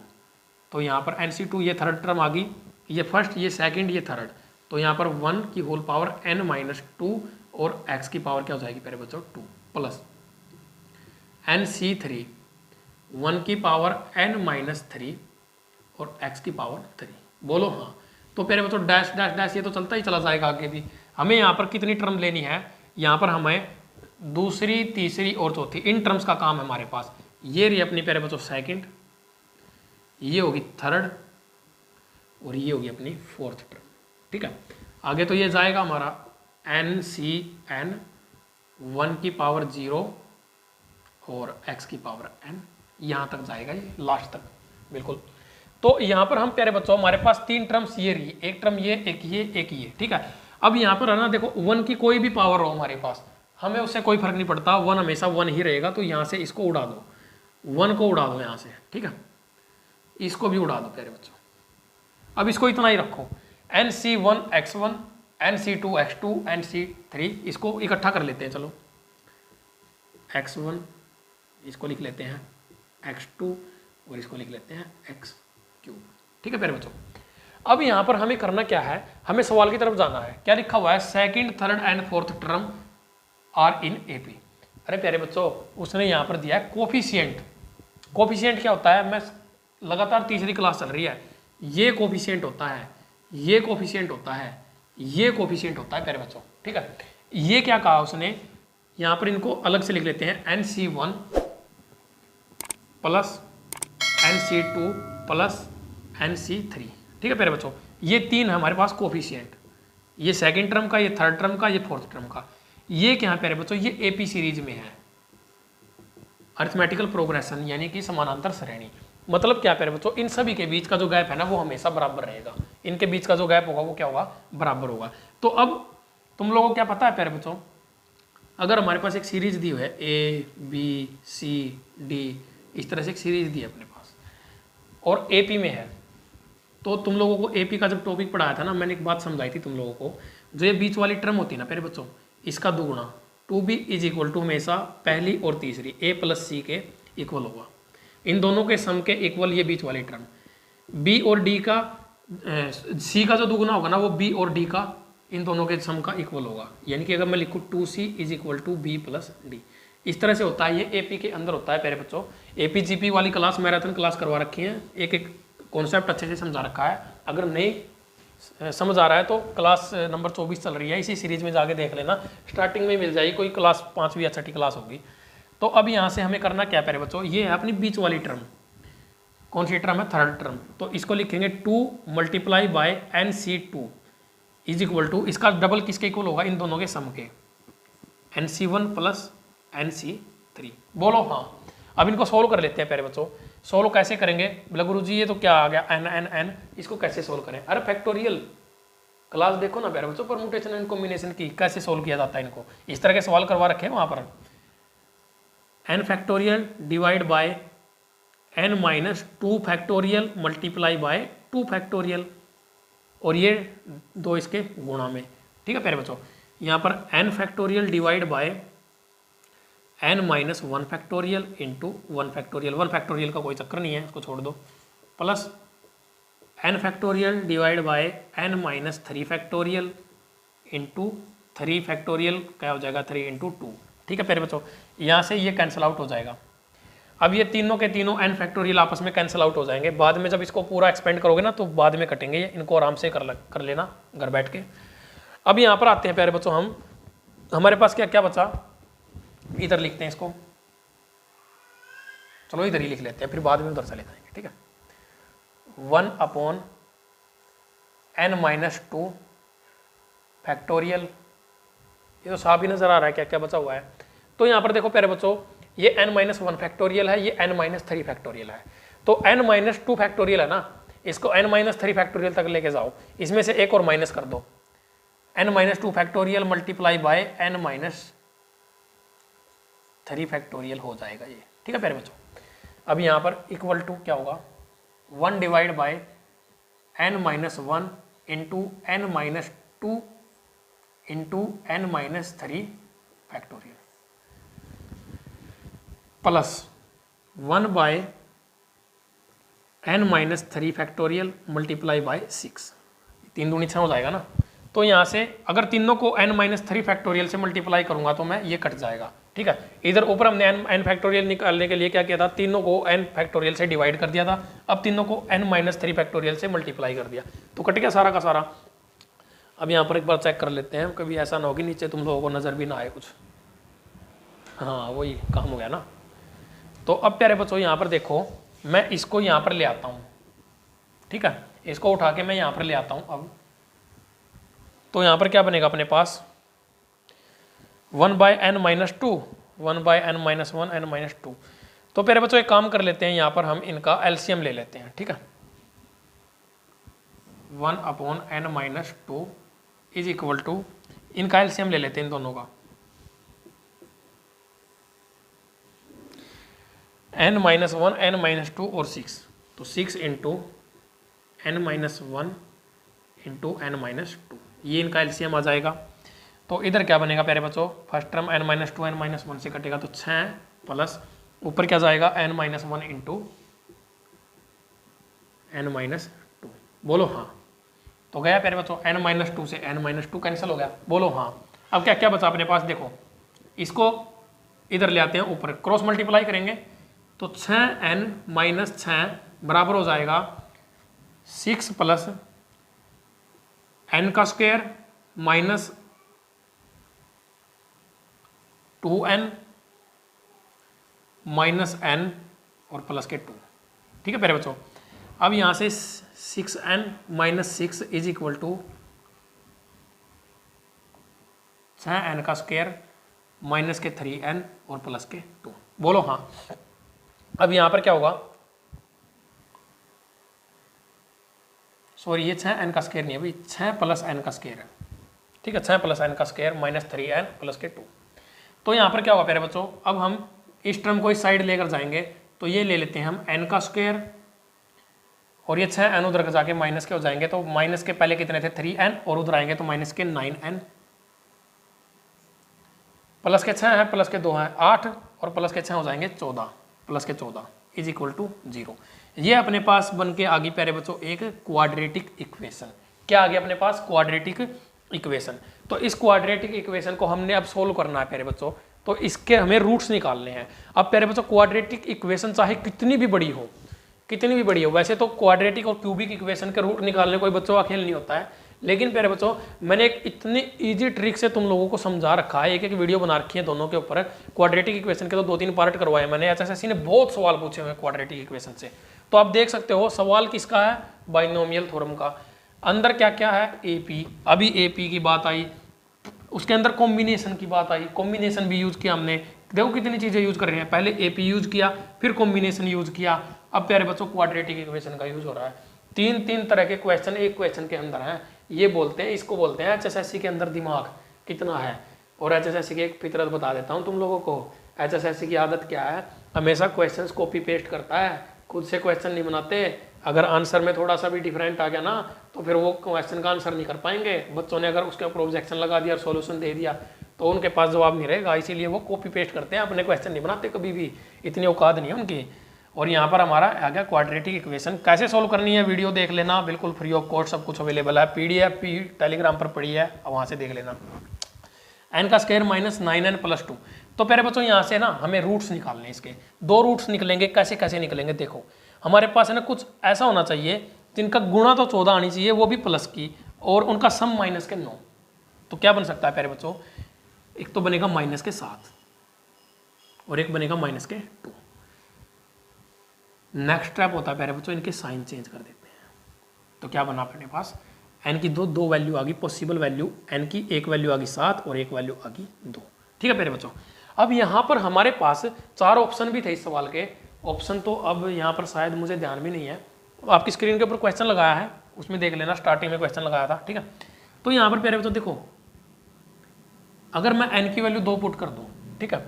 तो यहाँ पर NC2 ये थर्ड टर्म आ गई, ये फर्स्ट, ये सेकंड, ये थर्ड। तो यहाँ पर 1 की होल पावर n - 2 और x की पावर क्या हो जाएगी प्यारे बच्चों 2 प्लस NC3, 1 की पावर n - 3 और x की पावर 3। बोलो हाँ। तो प्यारे बच्चों डैश डैश डैश ये तो चलता ही चला जाएगा आगे भी। हमें यहाँ पर कितनी टर्म लेनी है, यहाँ पर हमें दूसरी, तीसरी और चौथी, इन टर्म्स का काम है हमारे पास। ये रही अपनी प्यारे बच्चों सेकंड, ये होगी थर्ड और ये होगी अपनी फोर्थ टर्म, ठीक है। आगे तो ये जाएगा हमारा NCN, 1 की पावर 0 और x की पावर n, यहाँ तक जाएगा ये लास्ट तक, बिल्कुल। तो यहाँ पर हम प्यारे बच्चों हमारे पास 3 टर्म्स ये रही, एक टर्म ये, एक ये, एक ये, ठीक है। अब यहाँ पर है ना, देखो 1 की कोई भी पावर हो हमारे पास, हमें उससे कोई फर्क नहीं पड़ता, 1 हमेशा 1 ही रहेगा। तो यहाँ से इसको उड़ा दो, 1 को उड़ा दो यहाँ से, ठीक है। इसको भी उड़ा दो प्यारे बच्चों। अब इसको इतना ही रखो, NC1 x1, NC2 x2, NC3, इसको इकट्ठा कर लेते हैं, चलो x1 इसको लिख लेते हैं x2 और इसको लिख लेते हैं x3, ठीक है प्यारे बच्चों। अब यहाँ पर हमें करना क्या है, हमें सवाल की तरफ जाना है। क्या लिखा हुआ है, second third and fourth term are in AP. अरे प्यारे बच्चों, उसने यहाँ पर दिया है कोफिशिएंट। कोफिशिएंट क्या होता है, मैं लगातार तीसरी क्लास चल रही है, ये कोफिशिएंट होता है, ये कोफिशिएंट होता है, ये कोफिशिएंट होता है प्यारे बच्चों, ठीक है। ये क्या कहा उसने, यहाँ पर इनको अलग से लिख लेते हैं, NC1 plus NC2 plus NC3, ठीक है प्यारे बच्चों। ये तीन है हमारे पास कोफिशिएंट, ये सेकंड टर्म का, ये थर्ड टर्म का, ये फोर्थ टर्म का। ये क्या है प्यारे बच्चों, ये एपी सीरीज में है, अरिथमेटिकल प्रोग्रेशन यानी कि समानांतर श्रेणी। मतलब क्या प्यारे बच्चों, इन सभी के बीच का जो गैप है ना वो हमेशा बराबर रहेगा, इनके बीच का जो गैप होगा वो क्या होगा, बराबर होगा। तो अब तुम लोगों को क्या पता है प्यारे बच्चों, अगर हमारे पास एक सीरीज दी हुई है ABCD, इस तरह से एक सीरीज दी है अपने पास और AP में है, तो तुम लोगों को AP का जब टॉपिक पढ़ाया था ना, मैंने एक बात समझाई थी तुम लोगों को, जो ये बीच वाली टर्म होती है ना प्यारे बच्चों, इसका दोगुना 2B इज इक्वल टू हमेशा पहली और तीसरी A प्लस C के इक्वल होगा। इन दोनों के सम के इक्वल ये बीच वाली टर्म, B और D का C का जो दोगुना होगा ना वो B और D का इन दोनों के सम का इक्वल होगा। यानी कि अगर मैं लिखूँ 2C is equal to B plus D, इस तरह से होता है। ये AP के अंदर होता है प्यारे बच्चों। APGP वाली क्लास, मैराथन क्लास करवा रखी है, एक एक कॉन्सेप्ट अच्छे से समझा रखा है। अगर नहीं समझ आ रहा है तो क्लास नंबर 24 चल रही है, इसी सीरीज में जाके देख लेना, स्टार्टिंग में मिल जाएगी, कोई क्लास 5वीं या 6ठी क्लास होगी। तो अब यहाँ से हमें करना क्या प्यारे बच्चों, ये है अपनी बीच वाली टर्म, कौन सी टर्म है, थर्ड टर्म। तो इसको लिखेंगे 2 multiply by NC2 is equal to, इसका डबल किसके इक्वल होगा, इन दोनों के सम के, NC1 प्लस NC3। बोलो हाँ। अब इनको सोल्व कर लेते हैं प्यारे बच्चों। सोल्व कैसे करेंगे, बोला गुरु जी ये तो क्या आ गया n, इसको कैसे सोल्व करें। अरे फैक्टोरियल क्लास देखो ना प्यारे बच्चों, परमुटेशन एंड कॉम्बिनेशन की कैसे सोल्व किया जाता है, इनको इस तरह के सवाल करवा रखे हैं वहां पर। n factorial divide by n minus 2 factorial multiply bye 2 factorial, और ये दो इसके गुणा में, ठीक है प्यारे बच्चों। यहाँ पर n factorial divide by n minus 1 factorial into 1 factorial, 1 factorial का कोई चक्कर नहीं है, इसको छोड़ दो, plus n factorial divide by n minus 3 factorial into 3 factorial, क्या हो जाएगा 3 इंटू 2, ठीक है प्यारे बच्चों। यहाँ से ये कैंसिल आउट हो जाएगा। अब ये तीनों के तीनों n फैक्टोरियल आपस में कैंसिल आउट हो जाएंगे। बाद में जब इसको पूरा एक्सपेंड करोगे ना तो बाद में कटेंगे ये, इनको आराम से कर लेना घर बैठ के। अब यहाँ पर आते हैं प्यारे बच्चों, हम हमारे पास क्या क्या बचा, इधर लिखते हैं इसको, चलो इधर ही लिख लेते हैं, फिर बाद में उधर चले जाएंगे, ठीक है। 1 अपॉन n माइनस 2 फैक्टोरियल, ये तो साफ ही नजर आ रहा है क्या क्या बचा हुआ है। तो यहाँ पर देखो प्यारे बच्चों, ये n माइनस 1 फैक्टोरियल है, ये n माइनस 3 फैक्टोरियल है। तो n माइनस 2 फैक्टोरियल है ना, इसको n माइनस 3 फैक्टोरियल तक लेके जाओ, इसमें से एक और माइनस कर दो, n minus 2 factorial multiply bye n minus 3 factorial हो जाएगा ये, ठीक है प्यारे बच्चों। अब यहाँ पर इक्वल टू क्या होगा, 1 divide by n minus 1 into n minus 2 into n minus 3 factorial plus 1 by n minus 3 factorial multiply by 6, 3 दूनी 6 हो जाएगा ना। तो यहाँ से अगर तीनों को n माइनस 3 फैक्टोरियल से मल्टीप्लाई करूंगा तो मैं ये कट जाएगा, ठीक है। इधर ऊपर हमने n फैक्टोरियल निकालने के लिए क्या किया था, तीनों को n फैक्टोरियल से डिवाइड कर दिया था, अब तीनों को n माइनस 3 फैक्टोरियल से मल्टीप्लाई कर दिया, तो कट गया सारा का सारा। अब यहाँ पर एक बार चेक कर लेते हैं, कभी ऐसा ना हो कि नीचे तुम लोगों को नजर भी ना आए कुछ, हाँ वही काम हो गया ना। तो अब प्यारे बच्चों यहाँ पर देखो, मैं इसको यहाँ पर ले आता हूँ, ठीक है, इसको उठा के मैं यहाँ पर ले आता हूँ। अब तो यहाँ पर क्या बनेगा अपने पास, 1 by n minus 2, 1 by n minus 1, n minus 2। तो प्यारे बच्चों एक काम कर लेते हैं, यहाँ पर हम इनका एलसीएम ले लेते हैं, ठीक है। 1 upon n minus 2 is equal to, इनका एलसीएम ले लेते हैं इन दोनों का, n माइनस 1, n माइनस 2 और 6, तो 6 into n minus 1 into n minus 2, ये इनका एलसीएम आ जाएगा। तो इधर क्या बनेगा प्यारे बच्चों, first term n minus 2 n minus 1 से कटेगा तो 6 प्लस ऊपर क्या जाएगा n minus 1 into n minus 2, बोलो हाँ। तो गया प्यारे बच्चों n-2 से n-2 कैंसिल हो गया। बोलो हाँ। अब क्या क्या बचा अपने पास, देखो इसको इधर ले आते हैं ऊपर, क्रॉस मल्टीप्लाई करेंगे तो 6n-6 बराबर हो जाएगा 6 प्लस n का square minus 2n minus n और प्लस के 2। ठीक है प्यारे बच्चों। अब यहां से 6n minus 6 is equal to 6n का स्क्वायर माइनस के 3n और प्लस के 2। बोलो हाँ। अब यहां पर क्या होगा, सॉरी ये 6n का स्क्वायर नहीं है भाई, 6 प्लस n का स्क्वायर है। ठीक है, 6 प्लस n का स्क्वायर माइनस 3n प्लस के 2। तो यहाँ पर क्या होगा प्यारे बच्चों, अब हम इस टर्म को इस साइड लेकर जाएंगे तो ये ले लेते हैं हम n का स्क्वायर और ये 6n उधर जाके माइनस के हो जाएंगे, तो माइनस के पहले कितने थे 3n और उधर आएंगे तो माइनस के 9n प्लस के 6 है प्लस के 2 है 8 और प्लस के 6 हो जाएंगे 14 प्लस के 14 इज इक्वल टू 0। ये अपने पास बन के आ गई प्यारे बच्चों एक क्वाड्रेटिक इक्वेशन। क्या आ गया अपने पास, क्वाड्रेटिक इक्वेशन। तो इस क्वाड्रेटिक इक्वेशन को हमने अब सोल्व करना है प्यारे बच्चों, तो इसके हमें रूट्स निकालने हैं। अब प्यारे बच्चों क्वाड्रेटिक इक्वेशन चाहे कितनी भी बड़ी हो, कितनी भी बड़ी हो, वैसे तो क्वाड्रेटिक और क्यूबिक इक्वेशन के रूट निकालने कोई बच्चों का खेल नहीं होता है, लेकिन प्यारे बच्चों मैंने एक इतनी इजी ट्रिक से तुम लोगों को समझा रखा है, एक एक वीडियो बना रखी है दोनों के ऊपर। क्वाड्रेटिक इक्वेशन के तो 2-3 पार्ट करवाए मैंने, एचएसएससी ने बहुत सवाल पूछे हुए क्वाड्रेटिक इक्वेशन से। तो आप देख सकते हो सवाल किसका है, बाइनोमियल थ्योरम का। अंदर क्या क्या है, एपी, अभी एपी की बात आई, उसके अंदर कॉम्बिनेशन की बात आई, कॉम्बिनेशन भी यूज किया हमने। देखो कितनी चीजें यूज कर रहे हैं, पहले एपी यूज किया फिर कॉम्बिनेशन यूज किया, अब प्यारे बच्चों क्वाड्रेटिक इक्वेशन का यूज हो रहा है। 3 तरह के क्वेश्चन एक क्वेश्चन के अंदर हैं, ये बोलते हैं, इसको बोलते हैं एचएसएससी के अंदर दिमाग कितना है। और एचएसएससी की एक फितरत बता देता हूँ तुम लोगों को, एचएसएससी की आदत क्या है, हमेशा क्वेश्चंस कॉपी पेस्ट करता है, खुद से क्वेश्चन नहीं बनाते। अगर आंसर में थोड़ा सा भी डिफरेंट आ गया ना तो फिर वो क्वेश्चन का आंसर नहीं कर पाएंगे। बच्चों ने अगर उसके ऊपर ऑब्जेक्शन लगा दिया और सॉल्यूशन दे दिया तो उनके पास जवाब नहीं रहेगा, इसीलिए वो कॉपी पेस्ट करते हैं, अपने क्वेश्चन नहीं बनाते कभी भी, इतनी औकात नहीं है उनकी। और यहाँ पर हमारा आ गया क्वाड्रेटिक इक्वेशन। कैसे सोल्व करनी है वीडियो देख लेना, बिल्कुल फ्री ऑफ कॉस्ट सब कुछ अवेलेबल है, पीडीएफ भी टेलीग्राम पर पड़ी है, वहाँ से देख लेना। n का स्क्वायर माइनस 9n प्लस 2। तो प्यारे बच्चों यहाँ से ना हमें रूट्स निकालने, इसके 2 रूट्स निकलेंगे। कैसे कैसे निकलेंगे, देखो हमारे पास है ना कुछ ऐसा होना चाहिए जिनका गुणा तो 14 आनी चाहिए, वो भी प्लस की, और उनका सम माइनस के 9। तो क्या बन सकता है प्यारे बच्चों, एक तो बनेगा माइनस के 7 और एक बनेगा माइनस के 2। नेक्स्ट स्टेप होता है प्यारे बच्चों, इनके साइन चेंज कर देते हैं। तो क्या बना अपने पास, n की दो वैल्यू आ गई, पॉसिबल वैल्यू, n की एक वैल्यू आ गई 7 और एक वैल्यू आ गई 2। ठीक है प्यारे बच्चों। अब यहाँ पर हमारे पास 4 ऑप्शन भी थे इस सवाल के। ऑप्शन तो अब यहाँ पर शायद मुझे ध्यान भी नहीं है, आपकी स्क्रीन के ऊपर क्वेश्चन लगाया है उसमें देख लेना, स्टार्टिंग में क्वेश्चन लगाया था। ठीक है, तो यहाँ पर प्यारे बच्चों देखो, अगर मैं n की वैल्यू 2 पुट कर दूँ, ठीक है,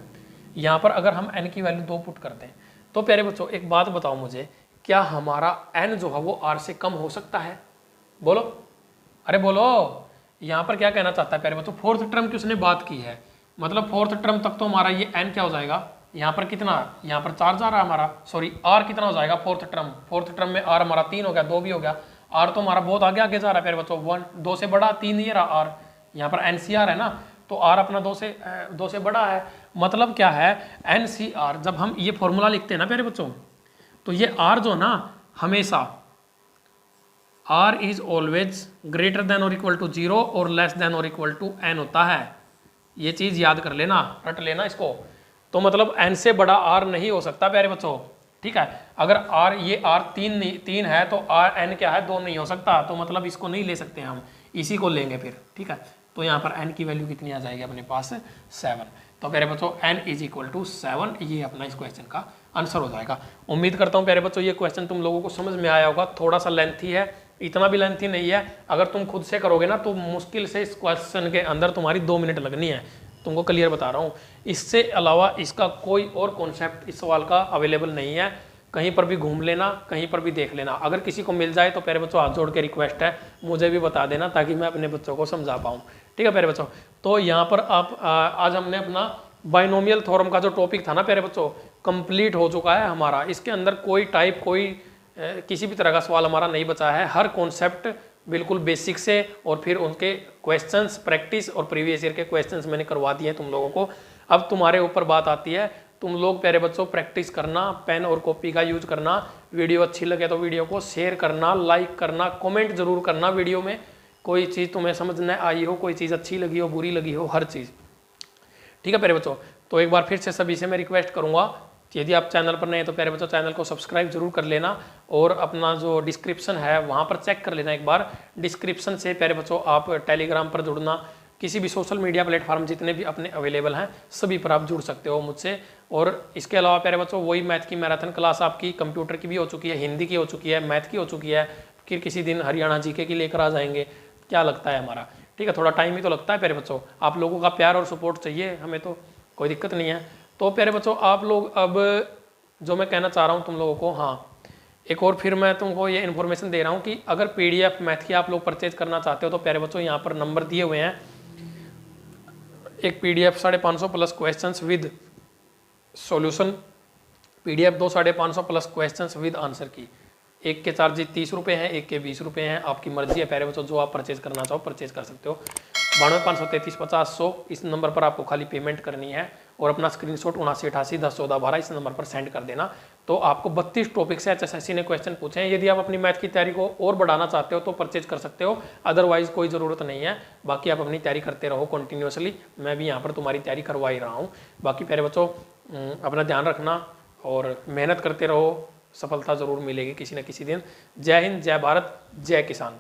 यहाँ पर अगर हम n की वैल्यू 2 पुट कर दें तो प्यारे बच्चों एक बात बताओ मुझे, क्या हमारा n जो है वो r से कम हो सकता है? बोलो, अरे बोलो। यहाँ पर क्या कहना चाहता है प्यारे बच्चों, 4th टर्म की उसने बात की है, मतलब 4th टर्म तक तो हमारा ये n क्या हो जाएगा, यहाँ पर कितना, यहाँ पर 4 जा रहा है हमारा, सॉरी r कितना हो जाएगा 4th टर्म में r हमारा 3 हो गया, 2 भी हो गया, r तो हमारा बहुत आगे आगे जा रहा है प्यारे बच्चों, 2 से बड़ा 3 ये रहा r, यहाँ पर NCR है ना, तो r अपना 2 से बड़ा है। मतलब क्या है, NCR जब हम ये फॉर्मूला लिखते हैं ना प्यारे बच्चों, तो ये r जो ना हमेशा r is always greater than और इक्वल टू 0 और लेस देन और इक्वल टू n होता है। ये चीज याद कर लेना, रट लेना इसको। तो मतलब n से बड़ा r नहीं हो सकता प्यारे बच्चों। ठीक है, अगर r ये r 3 है तो n क्या है, 2 नहीं हो सकता, तो मतलब इसको नहीं ले सकते हम, इसी को लेंगे फिर। ठीक है, तो यहाँ पर n की वैल्यू कितनी आ जाएगी अपने पास, 7। तो प्यारे बच्चों n इज इक्वल टू 7, ये अपना इस क्वेश्चन का आंसर हो जाएगा। उम्मीद करता हूँ प्यारे बच्चों ये क्वेश्चन तुम लोगों को समझ में आया होगा। थोड़ा सा लेंथी है, इतना भी लेंथी नहीं है। अगर तुम खुद से करोगे ना तो मुश्किल से इस क्वेश्चन के अंदर तुम्हारी 2 मिनट लगनी है, तुमको क्लियर बता रहा हूँ। इससे अलावा इसका कोई और कॉन्सेप्ट इस सवाल का अवेलेबल नहीं है। कहीं पर भी घूम लेना, कहीं पर भी देख लेना, अगर किसी को मिल जाए तो प्यारे बच्चों हाथ जोड़ के रिक्वेस्ट है, मुझे भी बता देना ताकि मैं अपने बच्चों को समझा पाऊँ। ठीक है प्यारे बच्चों, तो यहाँ पर आप आज हमने अपना बाइनोमियल थ्योरम का जो टॉपिक था ना प्यारे बच्चों, कंप्लीट हो चुका है हमारा। इसके अंदर कोई टाइप, कोई किसी भी तरह का सवाल हमारा नहीं बचा है। हर कॉन्सेप्ट बिल्कुल बेसिक से, और फिर उनके क्वेश्चंस प्रैक्टिस और प्रीवियस ईयर के क्वेश्चंस मैंने करवा दिए हैं तुम लोगों को। अब तुम्हारे ऊपर बात आती है, तुम लोग प्यारे बच्चों प्रैक्टिस करना, पेन और कॉपी का यूज करना। वीडियो अच्छी लगे तो वीडियो को शेयर करना, लाइक करना, कमेंट जरूर करना। वीडियो में कोई चीज़ तुम्हें समझ न आई हो, कोई चीज़ अच्छी लगी हो, बुरी लगी हो, हर चीज़, ठीक है प्यारे बच्चों। तो एक बार फिर से सभी से मैं रिक्वेस्ट करूंगा कि यदि आप चैनल पर नए हैं तो प्यारे बच्चों चैनल को सब्सक्राइब जरूर कर लेना, और अपना जो डिस्क्रिप्शन है वहाँ पर चेक कर लेना एक बार। डिस्क्रिप्शन से प्यारे बच्चों आप टेलीग्राम पर जुड़ना, किसी भी सोशल मीडिया प्लेटफॉर्म जितने भी अपने अवेलेबल हैं सभी पर आप जुड़ सकते हो मुझसे। और इसके अलावा प्यारे बच्चों वही मैथ की मैराथन क्लास आपकी कंप्यूटर की भी हो चुकी है, हिंदी की हो चुकी है, मैथ की हो चुकी है, फिर किसी दिन हरियाणा जीके की लेकर आ जाएंगे। क्या लगता है हमारा, ठीक है, थोड़ा टाइम ही तो लगता है प्यारे बच्चों। आप लोगों का प्यार और सपोर्ट चाहिए हमें, तो कोई दिक्कत नहीं है। तो प्यारे बच्चों आप लोग, अब जो मैं कहना चाह रहा हूँ तुम लोगों को, हाँ एक और फिर मैं तुमको ये इन्फॉर्मेशन दे रहा हूँ कि अगर PDF मैथ की आप लोग परचेज करना चाहते हो तो प्यारे बच्चों यहाँ पर नंबर दिए हुए हैं। एक PDF 550 plus questions with solution, PDF 2 550 plus questions with answer की। एक के चार्जेस 30 रुपये हैं, एक के 20 रुपये हैं, आपकी मर्जी है प्यारे बच्चों, जो आप परचेज करना चाहो परचेज कर सकते हो। 92,533,50,100 इस नंबर पर आपको खाली पेमेंट करनी है, और अपना स्क्रीनशॉट 7988101412 इस नंबर पर सेंड कर देना। तो आपको 32 टॉपिक से HSSC ने क्वेश्चन पूछे हैं। यदि आप अपनी मैथ की तैयारी को और बढ़ाना चाहते हो तो परचेज कर सकते हो, अदरवाइज कोई ज़रूरत नहीं है। बाकी आप अपनी तैयारी करते रहो कंटिन्यूसली, मैं भी यहाँ पर तुम्हारी तैयारी करवा ही रहा हूँ। बाकी प्यारे बच्चों अपना ध्यान रखना और मेहनत करते रहो, सफलता ज़रूर मिलेगी किसी न किसी दिन। जय हिंद, जय भारत, जय किसान।